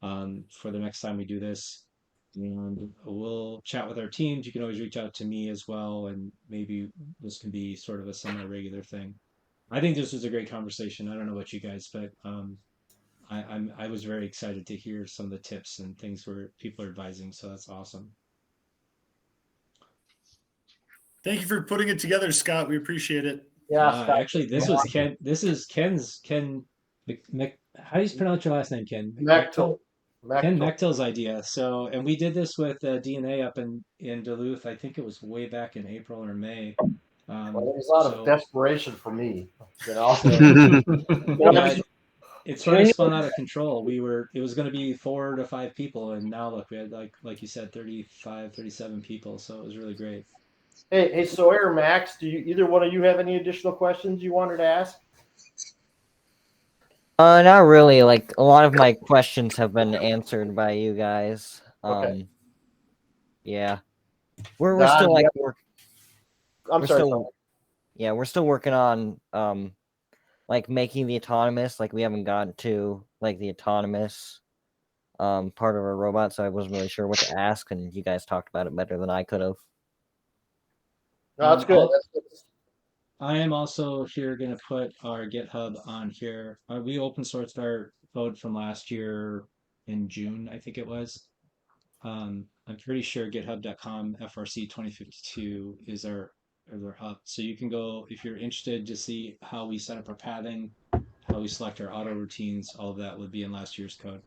for the next time we do this. And we'll chat with our teams. You can always reach out to me as well, and maybe this can be sort of a semi-regular thing. I think this was a great conversation. I don't know about you guys, but I was very excited to hear some of the tips and things where people are advising. So that's awesome. Thank you for putting it together, Scott. We appreciate it. Yeah, actually, this was Ken. This is Ken. How do you pronounce your last name, Ken? Mechtel. Ken Mechtel's idea. So, and we did this with DNA up in Duluth. I think it was way back in April or May. Well, there's a lot of desperation for me. Yeah, it sort of spun out of control. It was going to be 4 to 5 people, and now look, we had like you said, 35, 37 people. So it was really great. Hey, Sawyer, Max, do either one of you have any additional questions you wanted to ask? Not really. Like a lot of my questions have been answered by you guys. Okay. Yeah, we're still like we're still working on like making the autonomous. Like we haven't gotten to like the autonomous part of our robot, so I wasn't really sure what to ask, and you guys talked about it better than I could have. No, that's good. I am also here going to put our GitHub on here. We open sourced our code from last year in June, I think it was. I'm pretty sure github.com FRC 2052 is our hub. So you can go, if you're interested to see how we set up our pathing, how we select our auto routines, all of that would be in last year's code.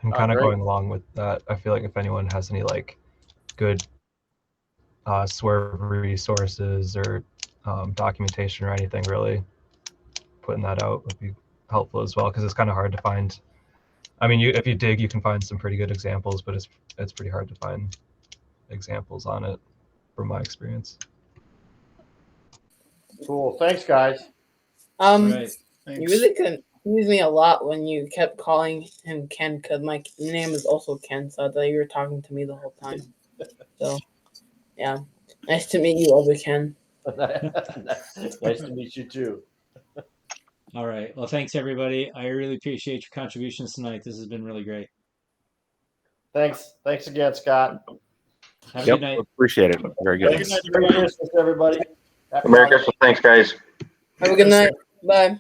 And kind of going along with that, I feel like if anyone has any like good Swerve resources or documentation or anything, really putting that out would be helpful as well, because it's kind of hard to find. I mean, if you dig, you can find some pretty good examples, but it's pretty hard to find examples on it, from my experience. Cool. Thanks, guys. Right. You really confused me a lot when you kept calling him Ken, because my name is also Ken, so I thought you were talking to me the whole time. So, yeah. Nice to meet you, other Ken. Nice to meet you too. All right. Well, thanks everybody. I really appreciate your contributions tonight. This has been really great. Thanks. Thanks again, Scott. Have a good night. Appreciate it. Very good. Merry Christmas, everybody. Happy Merry holidays. Christmas. Thanks, guys. Have a good night. Bye.